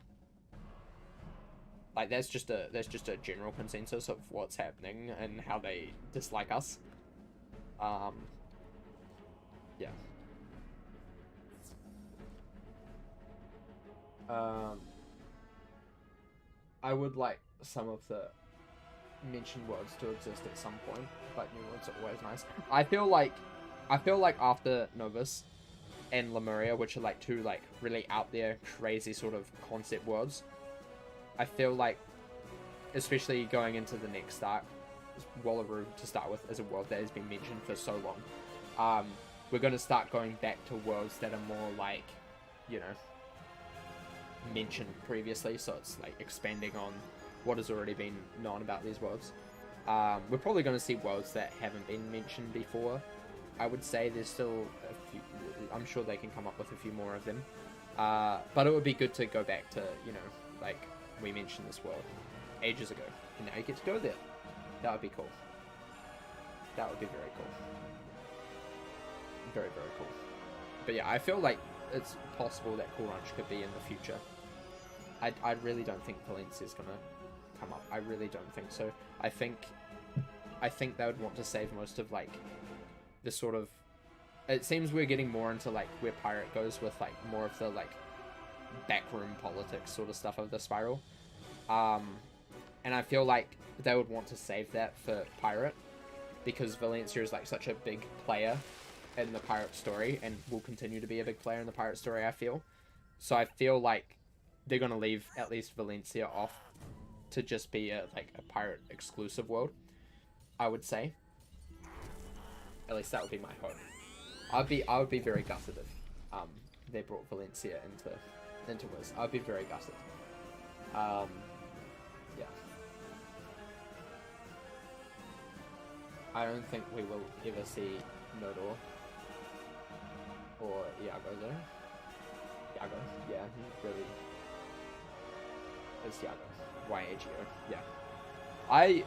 Like that's just a general consensus of what's happening and how they dislike us. Yeah. I would like some of the mentioned words to exist at some point, but new words are always nice. I feel like after Novus and Lemuria, which are like two like really out there, crazy sort of concept words, I feel like, especially going into the next arc, Wallaroo to start with is a world that has been mentioned for so long. We're going to start going back to worlds that are more like, you know, mentioned previously, so it's like expanding on what has already been known about these worlds. We're probably going to see worlds that haven't been mentioned before. I would say there's still a few, I'm sure they can come up with a few more of them. But it would be good to go back to, you know, like we mentioned this world ages ago, and now you get to go there. That would be cool. That would be very cool. Very, very cool. But yeah, I feel like it's possible that Cool Ranch could be in the future. I really don't think Valencia's gonna come up. I really don't think so. I think they would want to save most of like the sort of. It seems we're getting more into like where Pirate goes with like more of the like backroom politics sort of stuff of the Spiral. And I feel like they would want to save that for Pirate because Valencia is like such a big player in the Pirate story and will continue to be a big player in the Pirate story, I feel. So I feel like they're going to leave at least Valencia off to just be a Pirate exclusive world, I would say. At least that would be my hope. I would be very gutted if they brought Valencia into Wiz. I would be very gutted. Yeah. I don't think we will ever see Nodor or Iago though. Iago, yeah, he really is Iago. Y-A-G-O, yeah.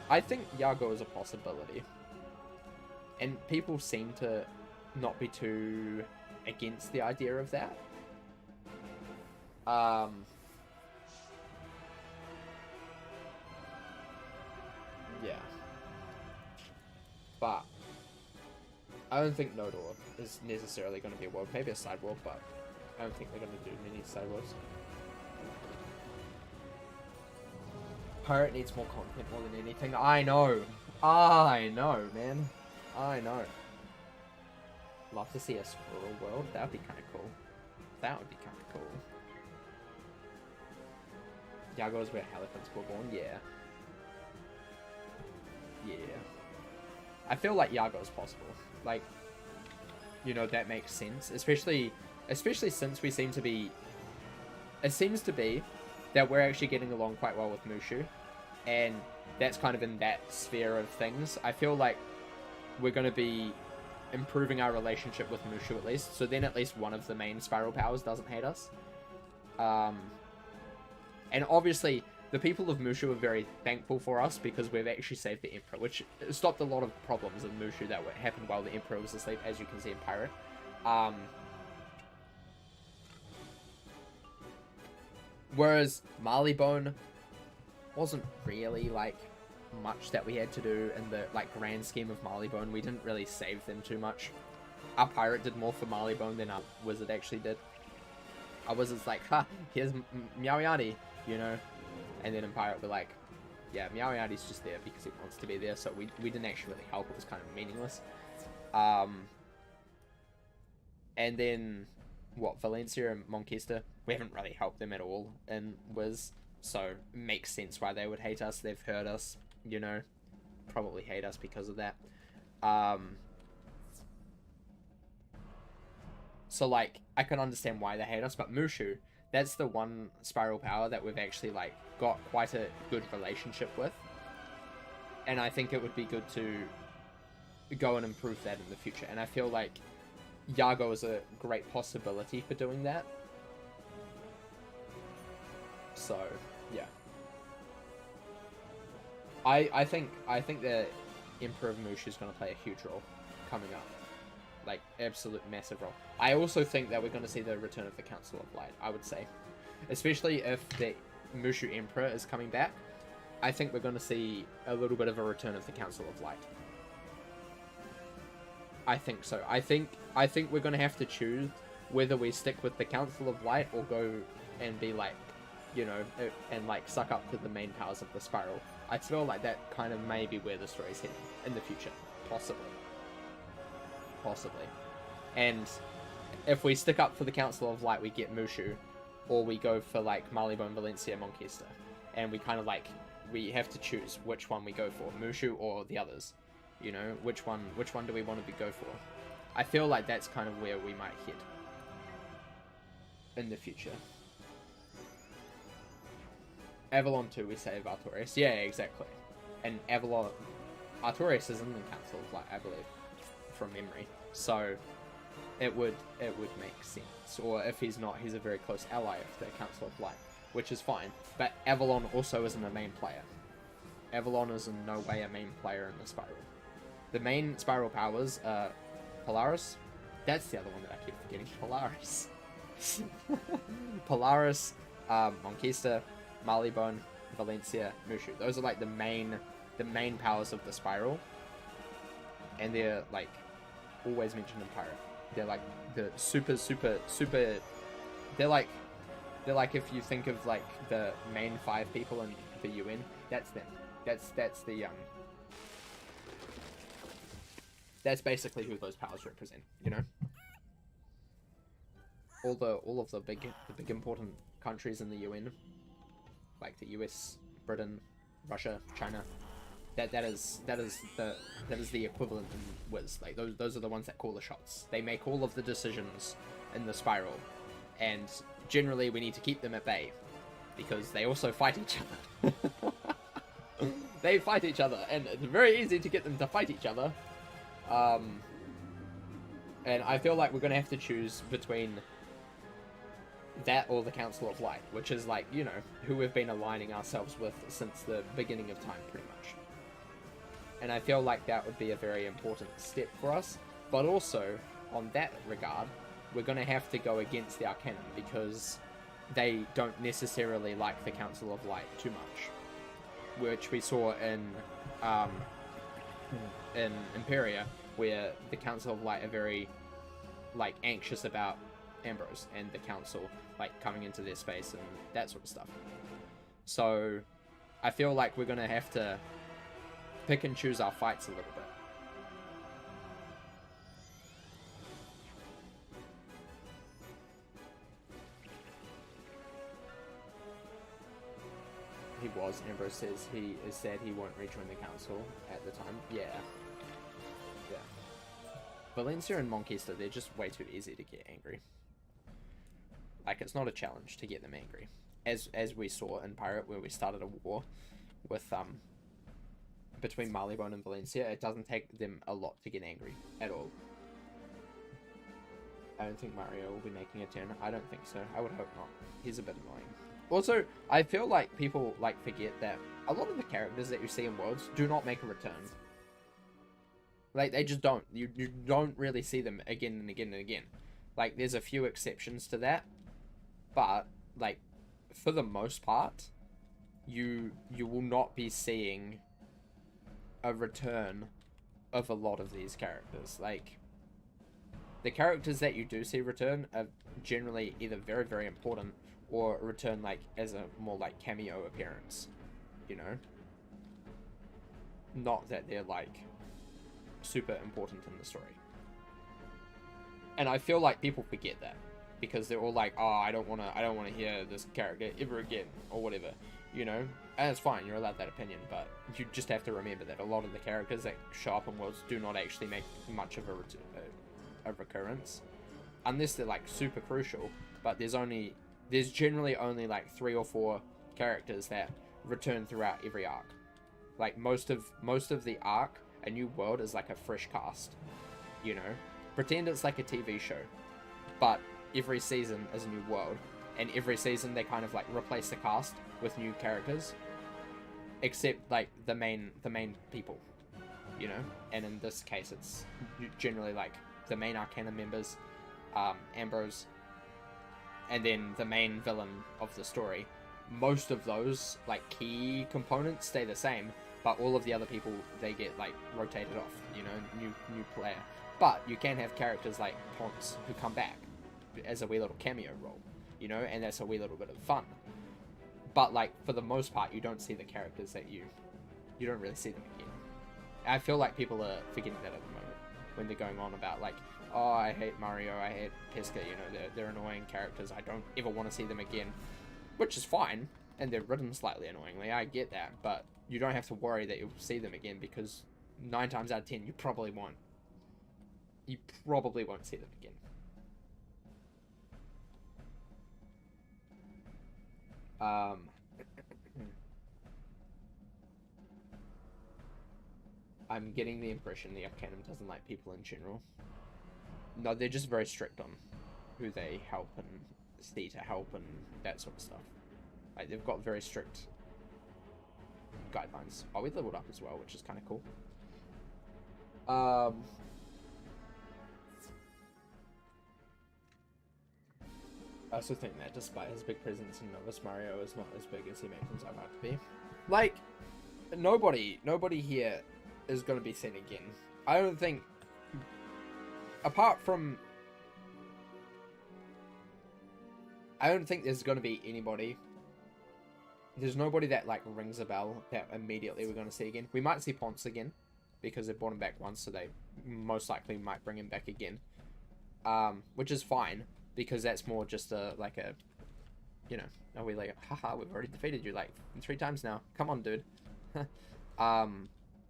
I think Iago is a possibility. And people seem to not be too against the idea of that. Yeah. But I don't think Nodor is necessarily going to be a world. Maybe a side world, but I don't think they're going to do many side worlds. Pirate needs more content more than anything. I know, man. I know. Love to see a squirrel world. That would be kind of cool. That would be kind of cool. Iago is where elephants were born. Yeah. Yeah. I feel like Iago is possible. Like, you know, that makes sense. Especially since we seem to be... It seems to be that we're actually getting along quite well with Mushu. And that's kind of in that sphere of things. I feel like we're going to be improving our relationship with Mushu at least. So then at least one of the main Spiral Powers doesn't hate us. And obviously, the people of Mushu are very thankful for us because we've actually saved the Emperor, which stopped a lot of problems in Mushu that happened while the Emperor was asleep, as you can see in Pirate. Whereas Marleybone wasn't really, like, much that we had to do in the, like, grand scheme of Marleybone. We didn't really save them too much. Our Pirate did more for Marleybone than our Wizard actually did. Our Wizard's like, ha, here's Meowiardi, you know? And then in Pirate we're like, yeah, Meowiardi's just there because he wants to be there, so we didn't actually really help. It was kind of meaningless. And then, what, Valencia and Monkester, we haven't really helped them at all in Wiz, so it makes sense why they would hate us. They've hurt us, you know, probably hate us because of that. So, like, I can understand why they hate us, but Mushu, that's the one Spiral Power that we've actually, like, got quite a good relationship with. And I think it would be good to go and improve that in the future. And I feel like Iago is a great possibility for doing that. So, yeah. I think the Emperor of Mushu is going to play a huge role coming up. Like, absolute massive role. I also think that we're going to see the return of the Council of Light, I would say. Especially if Mushu Emperor is coming back, I think we're going to see a little bit of a return of the Council of Light. I think so. I think we're going to have to choose whether we stick with the Council of Light or go and be like, you know, and like suck up to the main powers of the spiral. I feel like that kind of may be where the story's heading in the future. Possibly. And if we stick up for the Council of Light, we get Mushu, or we go for like Marleybone, Valencia, Monquista, and we kind of like, we have to choose which one we go for, Mushu or the others. You know, which one do we want to go for? I feel like that's kind of where we might head in the future. Avalon 2, we save Artorias. Yeah, exactly. And Artorias is in the Council of Light, I believe, from memory. So it would make sense. Or if he's not, he's a very close ally of the Council of Light, which is fine. But Avalon also isn't a main player. Avalon is in no way a main player in the Spiral. The main Spiral powers are Polaris. That's the other one that I keep forgetting. Polaris. Polaris, Monquista, Marleybone, Valencia, Mushu. Those are like the main powers of the Spiral. And they're like always mentioned in Pirate. They're like the super they're like if you think of like the main 5 people in the UN, that's them. That's basically who those powers represent, you know? All of the big important countries in the UN, like the US, Britain, Russia, China, that is the equivalent in Wiz. Like those are the ones that call the shots. They make all of the decisions in the Spiral, and generally we need to keep them at bay because they also fight each other. They fight each other, and it's very easy to get them to fight each other. And I feel like we're gonna have to choose between that or the Council of Light, which is like, you know, who we've been aligning ourselves with since the beginning of time, pretty much. And I feel like that would be a very important step for us. But also, on that regard, we're gonna have to go against the Arcanum because they don't necessarily like the Council of Light too much, which we saw in Imperia, where the Council of Light are very like anxious about Ambrose and the Council like coming into their space and that sort of stuff. So I feel like we're gonna have to pick and choose our fights a little bit. He was. Ambrose says he is sad he won't rejoin the council at the time. Yeah. Valencia and Monquista, they're just way too easy to get angry. Like, it's not a challenge to get them angry. As we saw in Pirate, where we started a war with between Marleybone and Valencia, it doesn't take them a lot to get angry at all. I don't think Mario will be making a turn. I don't think so. I would hope not. He's a bit annoying. Also, I feel like people like forget that a lot of the characters that you see in Worlds do not make a return. Like, they just don't. You don't really see them again and again and again. Like, there's a few exceptions to that. But, like, for the most part, you will not be seeing a return of a lot of these characters. Like, the characters that you do see return are generally either very, very important or return, like, as a more, like, cameo appearance. You know? Not that they're, like, super important in the story. And I feel like people forget that because they're all like, oh, I don't want to hear this character ever again or whatever, you know. And it's fine, you're allowed that opinion, but you just have to remember that a lot of the characters that show up in Worlds do not actually make much of a recurrence unless they're like super crucial. But there's generally only like 3 or 4 characters that return throughout every arc. Like most of the arc, a new world is like a fresh cast, you know. Pretend it's like a TV show, but every season is a new world, and every season they kind of like replace the cast with new characters, except like the main people, you know. And in this case, it's generally like the main Arcana members, Ambrose, and then the main villain of the story, most of those like key components stay the same, but all of the other people, they get like rotated off, you know, new player. But you can have characters like Ponce who come back as a wee little cameo role, you know, and that's a wee little bit of fun. But like for the most part, you don't see the characters that you don't really see them again. I feel like people are forgetting that at the moment when they're going on about like, oh, I hate Mario, I hate Pesca, you know, they're annoying characters, I don't ever want to see them again, which is fine, and they're written slightly annoyingly, I get that, but you don't have to worry that you'll see them again, because 9 times out of 10, you probably won't. You probably won't see them again. I'm getting the impression the Arcanum doesn't like people in general. No, they're just very strict on who they help and see to help and that sort of stuff. Like, they've got very strict guidelines. Oh, we leveled up as well, which is kind of cool. I also think that despite his big presence in Novus, Mario is not as big as he makes himself out to be. Like, nobody here is going to be seen again. I don't think, apart from, I don't think there's going to be anybody, there's nobody that like rings a bell that immediately we're going to see again. We might see Ponce again, because they brought him back once, so they most likely might bring him back again. Which is fine, because that's more just like a, you know, are we like, haha, we've already defeated you like 3 times now. Come on, dude.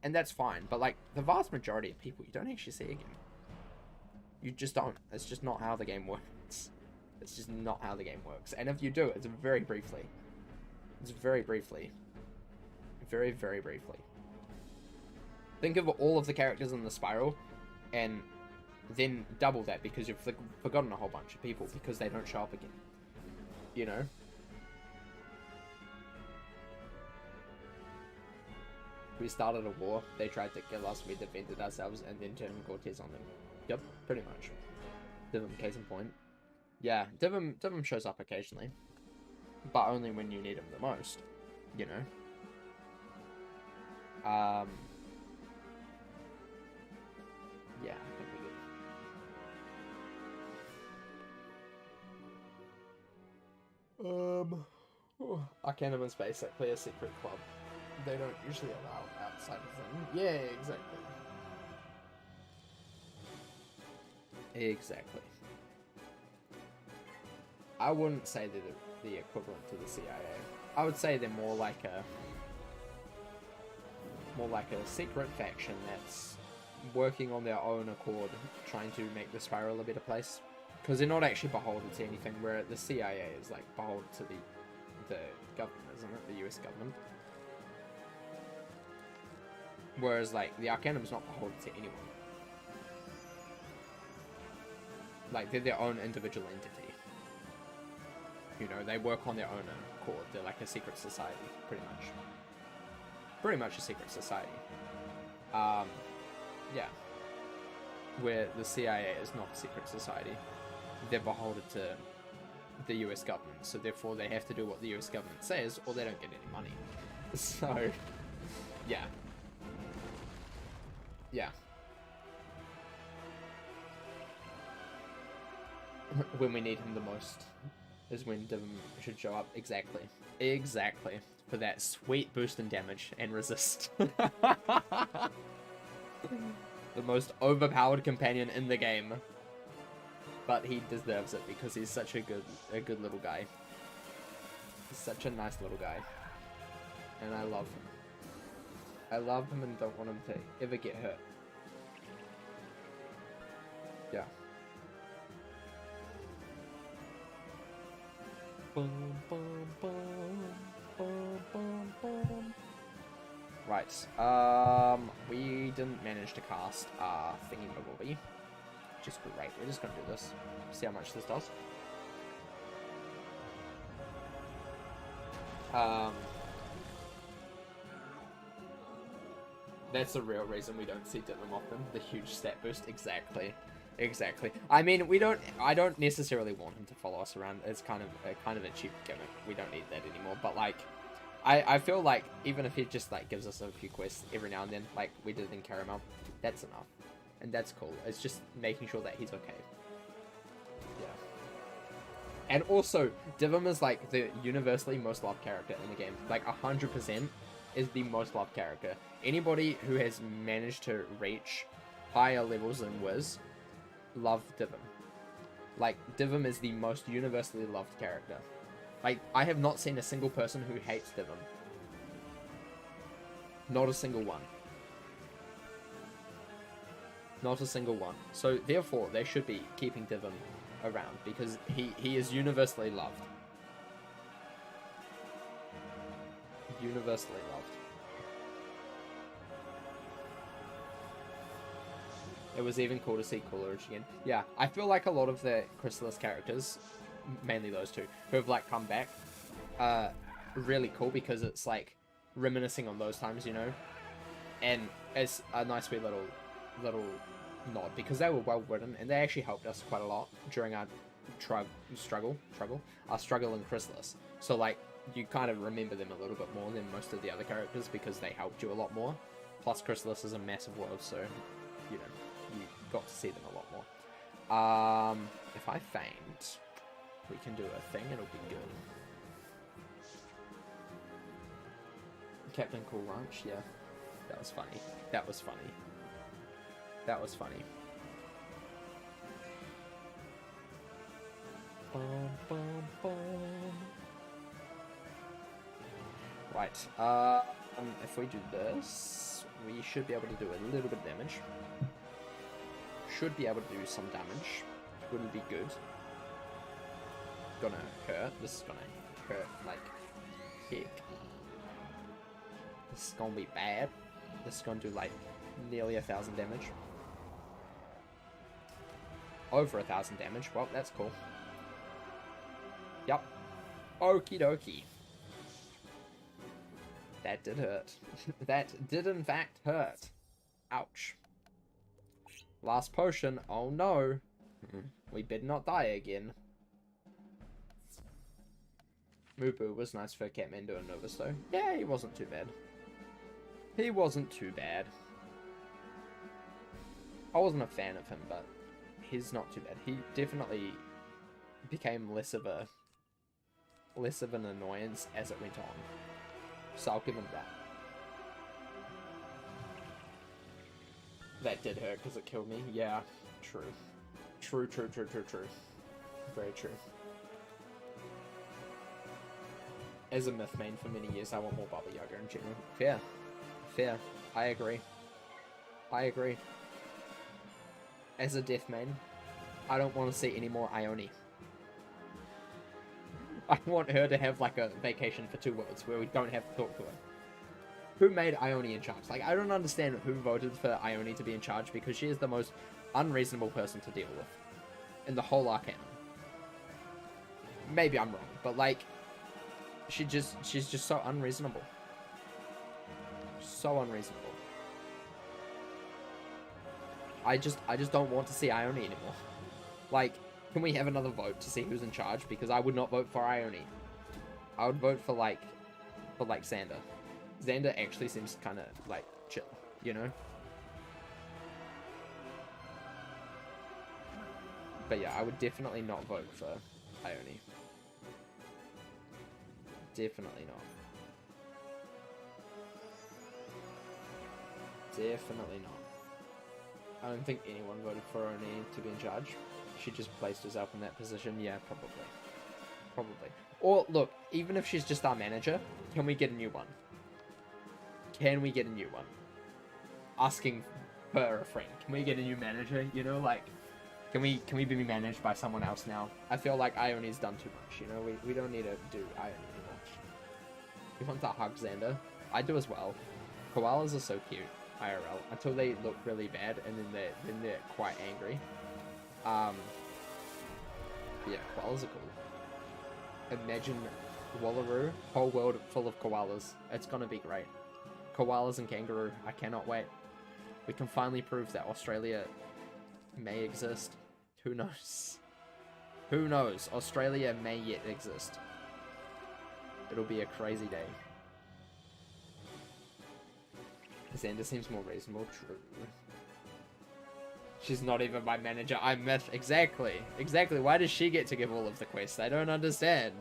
And that's fine, but like the vast majority of people you don't actually see again. You just don't. It's just not how the game works. It's just not how the game works. And if you do, it's very briefly. It's very briefly. Very, very briefly. Think of all of the characters in the spiral, and then double that, because you've forgotten a whole bunch of people because they don't show up again. You know? We started a war, they tried to kill us, we defended ourselves, and then turned Cortez on them. Yep, pretty much. Divum, case in point. Yeah, Divum shows up occasionally. But only when you need him the most. You know? Yeah, I think we're good. Arcanum is basically a secret club. They don't usually allow outside of them. Yeah, exactly. Exactly. I wouldn't say they're the equivalent to the CIA. I would say they're more like a secret faction that's working on their own accord, trying to make the spiral a better place. Because they're not actually beholden to anything, where the CIA is like beholden to the government, isn't it? The US government. Whereas like the Arcanum's not beholden to anyone. Like they're their own individual entity. You know, they work on their own accord. They're like a secret society, pretty much. Pretty much a secret society. Yeah. Where the CIA is not a secret society. They're beholden to the US government, so therefore they have to do what the US government says, or they don't get any money. So, yeah. Yeah. When we need him the most is when Divum should show up. Exactly. Exactly. For that sweet boost in damage and resist. The most overpowered companion in the game. But he deserves it because he's such a good little guy. He's such a nice little guy. And I love him. I love him and don't want him to ever get hurt. Yeah. Boom, boom, boom, boom, boom, boom. Right. We didn't manage to cast our thingy-bobby, which is great. We're just gonna do this. See how much this does. That's the real reason we don't see Divum often. The huge stat boost, exactly. Exactly. I mean, I don't necessarily want him to follow us around. It's kind of a cheap gimmick. We don't need that anymore. But like, I feel like even if he just like gives us a few quests every now and then, like we did in Caramel, that's enough, and that's cool. It's just making sure that he's okay. Yeah. And also, Divim is like the universally most loved character in the game. Like 100% is the most loved character. Anybody who has managed to reach higher levels than Wiz love Divim. Like, Divim is the most universally loved character. Like, I have not seen a single person who hates Divim. Not a single one. Not a single one. So, therefore, they should be keeping Divim around, because he is universally loved. Universally loved. It was even cool to see Coolidge again. Yeah, I feel like a lot of the Chrysalis characters, mainly those two, who have like come back, really cool because it's like reminiscing on those times, you know, and it's a nice wee little nod because they were well written and they actually helped us quite a lot during our struggle in Chrysalis. So like you kind of remember them a little bit more than most of the other characters because they helped you a lot more. Plus Chrysalis is a massive world, so you know. You got to see them a lot more. If I faint, we can do a thing, it'll be good. Captain Cool Ranch, yeah. That was funny. That was funny. That was funny. Bum, bum, bum. Right, if we do this, we should be able to do a little bit of damage. Should be able to do some damage. Wouldn't be good. Gonna hurt. This is gonna hurt like heck. This is gonna be bad. This is gonna do like nearly 1,000 damage. Over 1,000 damage. Well, that's cool. Yup. Okie dokie. That did hurt. That did in fact hurt. Ouch. Last potion. Oh no. We better not die again. Mubu was nice for Catman doing Novus though. Yeah, he wasn't too bad. He wasn't too bad. I wasn't a fan of him, but he's not too bad. He definitely became less of an annoyance as it went on. So I'll give him that. That did hurt because it killed me. Yeah, true. True. Very true. As a myth main for many years, I want more Baba Yaga in general. Fair. Fair. I agree. I agree. As a death main, I don't want to see any more Ione. I want her to have like a vacation for 2 worlds where we don't have to talk to her. Who made Ione in charge? Like, I don't understand who voted for Ione to be in charge because she is the most unreasonable person to deal with in the whole Arcanum. Maybe I'm wrong, but like, she's just so unreasonable. So unreasonable. I just don't want to see Ione anymore. Like, can we have another vote to see who's in charge? Because I would not vote for Ione. I would vote for like Xander. Xander actually seems kind of like chill, you know? But yeah, I would definitely not vote for Ione. Definitely not. Definitely not. I don't think anyone voted for Oni to be in charge. She just placed herself in that position. Yeah, probably. Probably. Or, look, even if she's just our manager, can we get a new one? Can we get a new one? Asking her a friend. Can we get a new manager? You know, like, can we be managed by someone else now? I feel like Ione's done too much, you know? We don't need to do Ione anymore. You want to hug Xander? I do as well. Koalas are so cute, IRL, until they look really bad, and then they're quite angry. Yeah, koalas are cool. Imagine Wallaroo, whole world full of koalas. It's gonna be great. Koalas and kangaroo. I cannot wait. We can finally prove that Australia may exist. Who knows? Who knows? Australia may yet exist. It'll be a crazy day. Xander seems more reasonable. True. She's not even my manager. I'm Myth. Exactly. Exactly. Why does she get to give all of the quests? I don't understand.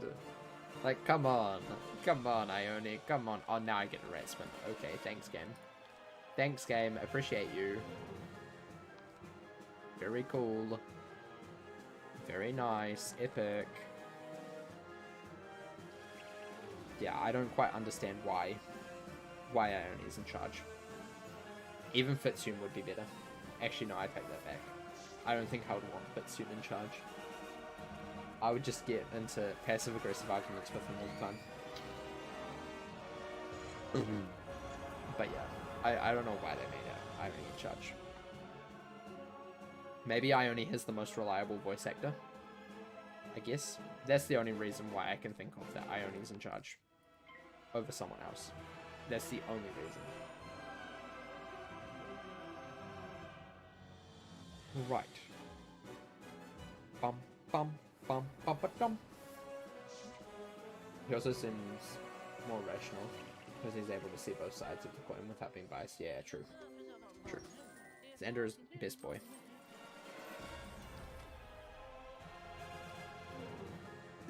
Like, come on. Come on, Ione. Come on. Oh, now I get a rat spin. Okay, thanks, game. Thanks, game. Appreciate you. Very cool. Very nice. Epic. Yeah, I don't quite understand why Ione is in charge. Even Fitzoom would be better. Actually, no, I take that back. I don't think I would want Fitzoom in charge. I would just get into passive-aggressive arguments with him all the time. But yeah, I don't know why they made Ione in charge. Maybe Ione has the most reliable voice actor. I guess. That's the only reason why I can think of that Ione's in charge. Over someone else. That's the only reason. Right. Bum bum bum bum ba dum. He also seems more rational because he's able to see both sides of the coin without being biased. Yeah, true. True. Xander is best boy.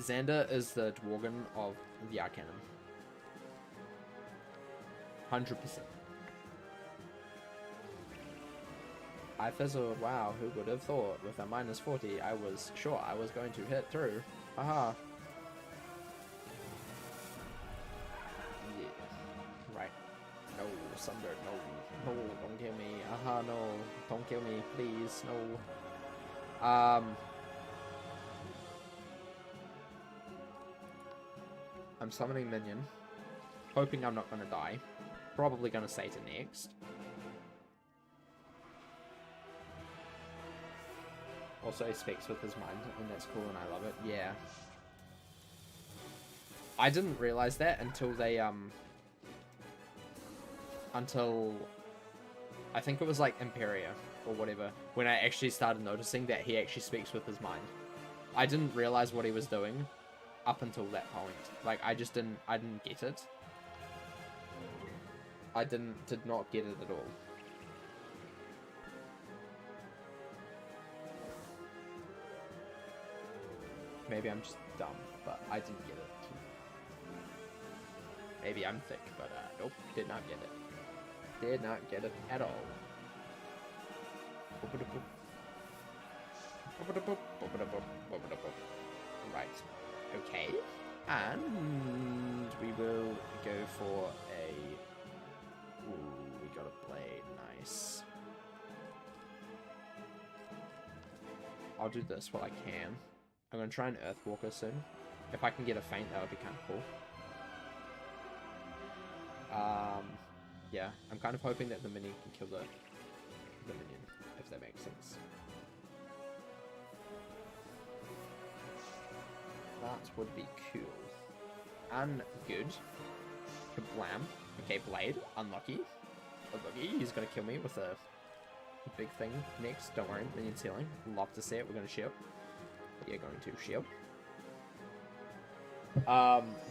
Xander is the Dworgen of the Arcanum. 100%. I fizzled. Wow, who would have thought? With a minus 40, I was sure I was going to hit through. Haha. Yeah. Right. No, Sunbird, no. No, don't kill me. Aha, no. Don't kill me, please. No. I'm summoning Minion. Hoping I'm not going to die. Probably going to Satan next. Also, he speaks with his mind, and that's cool, and I love it. Yeah. I didn't realize that until they, until... I think it was, like, Imperia, or whatever, when I actually started noticing that he actually speaks with his mind. I didn't realize what he was doing up until that point. Like, I didn't get it. I did not get it at all. Maybe I'm just dumb, but I didn't get it. Maybe I'm thick, but nope, did not get it. Did not get it at all. Right. Okay. And we will go for a... Ooh, we got a blade. Nice. I'll do this while I can. I'm going to try an Earthwalker soon. If I can get a feint, that would be kind of cool. Yeah, I'm kind of hoping that the minion can kill the minion, if that makes sense. That would be cool. And good. Kablam. Okay, Blade. Unlucky. Unlucky. He's going to kill me with a big thing next. Don't worry, minion's healing. Love to see it. We're going to shield. You're going to shield.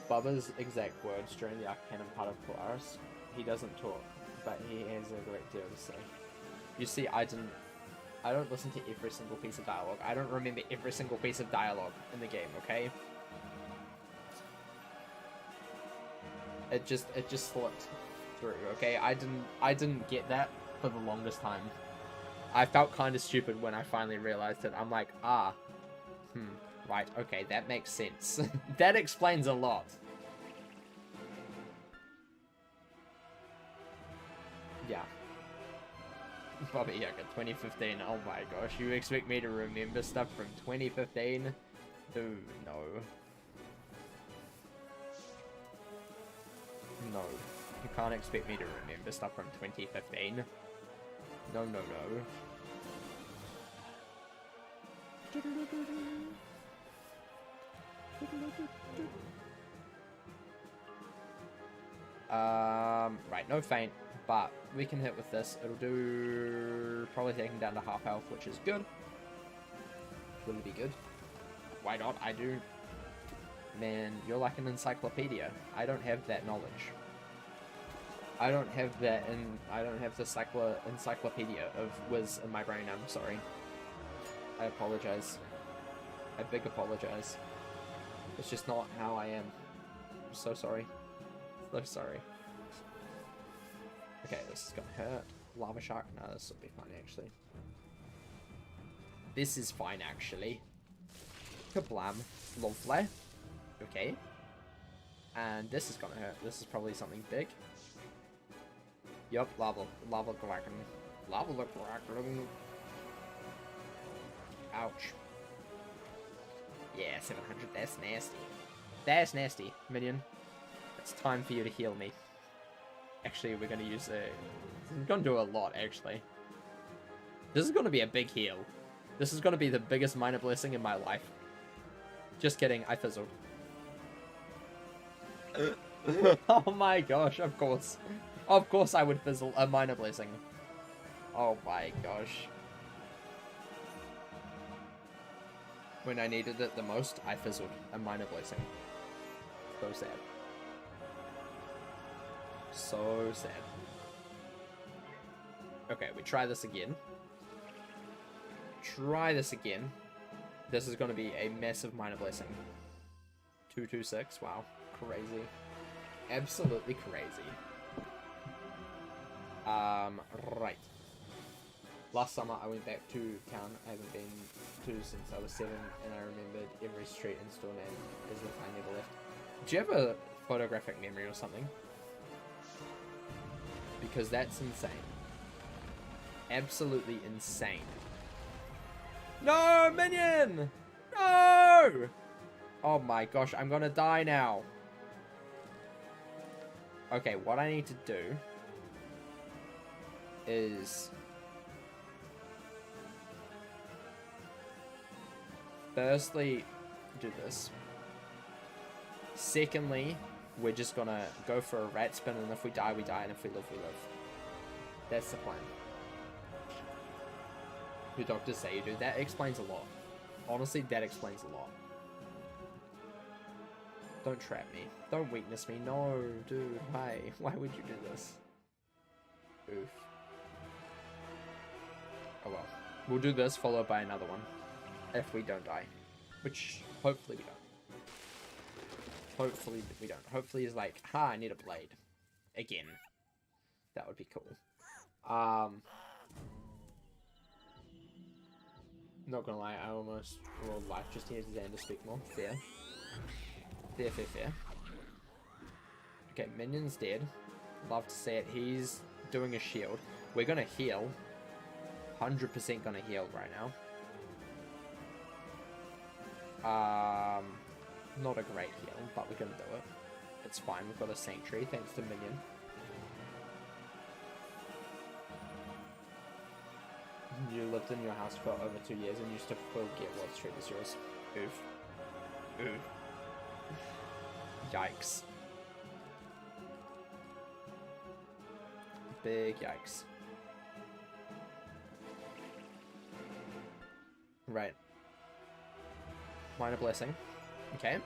Bubba's exact words during the Arcanum part of Polaris. He doesn't talk, but he has a great deal to say. You see, I don't listen to every single piece of dialogue. I don't remember every single piece of dialogue in the game, okay? It just slipped through, okay? I didn't get that for the longest time. I felt kind of stupid when I finally realized it. I'm like, right, okay, that makes sense. That explains a lot. Yeah. Bobby Yaga, 2015. Oh my gosh, you expect me to remember stuff from 2015? Dude, no. No. You can't expect me to remember stuff from 2015. No, no, no. Right, no feint, but we can hit with this. It'll do... Probably take him down to half health, which is good. Will it be good? Why not? I do. Man, you're like an encyclopedia. I don't have that knowledge. I don't have that, and I don't have the encyclopedia of whiz in my brain. I'm sorry. I apologize. I big apologize. It's just not how I am. I'm so sorry. So sorry. Okay, this is gonna hurt. Lava shark? No, this will be fine actually. This is fine actually. Kablam. Lovely. Okay. And this is gonna hurt. This is probably something big. Yup, lava kraken. Lava kraken. Ouch. Yeah, 700. That's nasty. That's nasty, minion. It's time for you to heal me. Actually, we're gonna use a... We're gonna do a lot, actually. This is gonna be a big heal. This is gonna be the biggest minor blessing in my life. Just kidding, I fizzled. Oh my gosh, of course. Of course I would fizzle a minor blessing. Oh my gosh. When I needed it the most, I fizzled a minor blessing. So sad. So sad. Okay, we try this again. Try this again. This is going to be a massive minor blessing. 226. Wow. Crazy. Absolutely crazy. Right. Last summer I went back to town. I haven't been to since I was 7, and I remembered every street and store name as if I never left. Do you have a photographic memory or something? Because that's insane. Absolutely insane. No, minion! No! Oh my gosh, I'm gonna die now. Okay, what I need to do is... Firstly, do this. Secondly, we're just gonna go for a rat spin, and if we die, we die, and if we live, we live. That's the plan. Your doctors say you do. That explains a lot. Honestly, that explains a lot. Don't trap me. Don't weakness me. No, dude. Why? Why would you do this? Oof. Oh well. We'll do this, followed by another one. If we don't die. Which, hopefully we don't. Hopefully we don't. Hopefully it's like, ha, I need a blade. Again. That would be cool. Not gonna lie, I almost rolled life just to hear Xander speak more. Fair. Fair, fair, fair. Okay, minion's dead. Love to see it. He's doing a shield. We're gonna heal. 100% gonna heal right now. Not a great heal, but we're gonna do it. It's fine, we've got a sanctuary, thanks to minion. You lived in your house for over 2 years and you still get what street is yours. Oof. Oof. Yikes. Big yikes. Right. Minor blessing. Okay.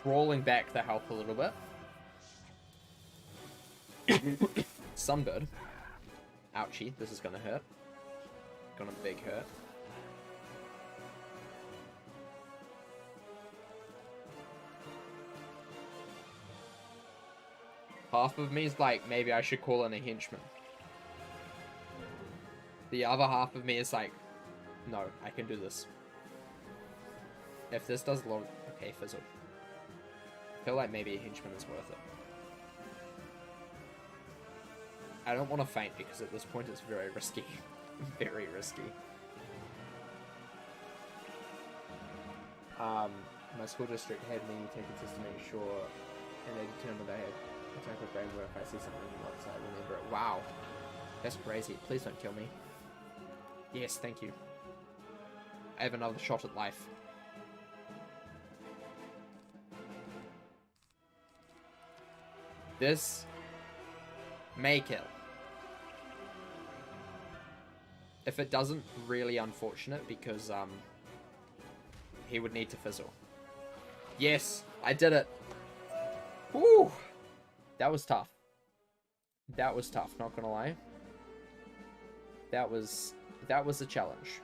Crawling back the health a little bit. Some good. Ouchie, this is gonna hurt. Gonna big hurt. Half of me is like, maybe I should call in a henchman. The other half of me is like, no, I can do this. If this does a lot... Okay, fizzle. I feel like maybe a henchman is worth it. I don't want to faint because at this point it's very risky. Very risky. My school district had me take a test to make sure, and they determined I had a type of brain where if I see something once I remember it. Wow. That's crazy. Please don't kill me. Yes, thank you. I have another shot at life. This may kill. If it doesn't, really unfortunate, because he would need to fizzle. Yes, I did it. Woo! That was tough. That was tough, not gonna lie. That was a challenge.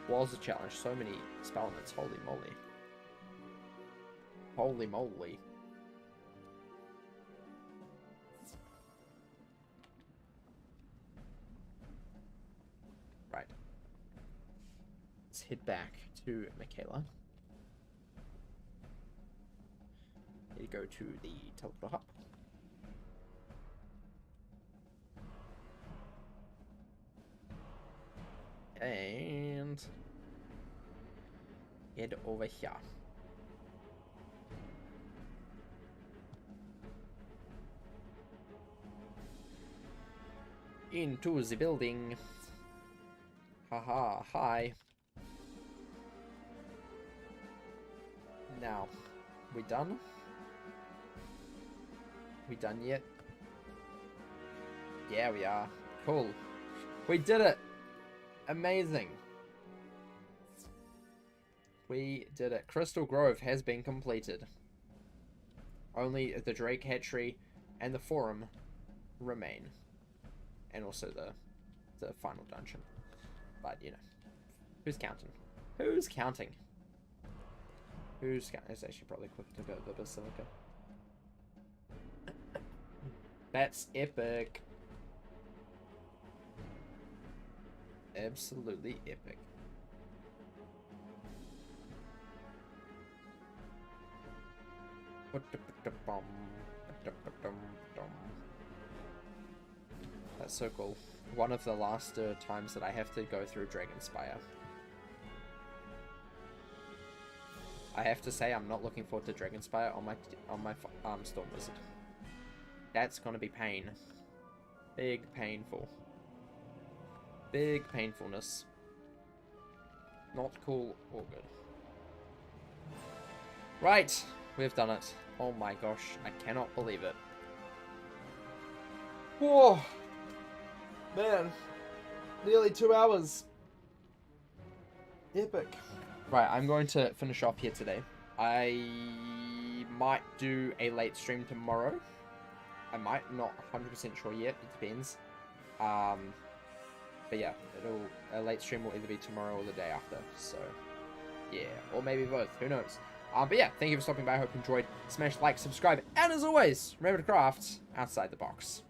Was a challenge. So many spell hits. Holy moly. Holy moly. Right. Let's head back to Michaela. Need to go to the teleport hub. And head over here. Into the building. Haha, hi. Now, we done? We done yet? Yeah, we are. Cool. We did it! Amazing. We did it. Crystal Grove has been completed. Only the Drake Hatchery and the Forum remain. And also the final dungeon. But, you know. Who's counting? Who's counting? Who's counting? It's actually probably quick to go to the Basilica. That's epic. Absolutely epic. That's so cool. One of the last times that I have to go through Dragonspire. I have to say I'm not looking forward to Dragonspire on my Storm Wizard. That's gonna be pain. Big painful. Big painfulness. Not cool or good. Right, we've done it. Oh my gosh, I cannot believe it. Whoa, man, nearly 2 hours. Epic. Right, I'm going to finish off here today. I might do a late stream tomorrow. I might, not 100% sure yet, it depends. But yeah, a late stream will either be tomorrow or the day after, so yeah, or maybe both, who knows. But yeah, thank you for stopping by, I hope you enjoyed. Smash like, subscribe, and as always, remember to craft outside the box.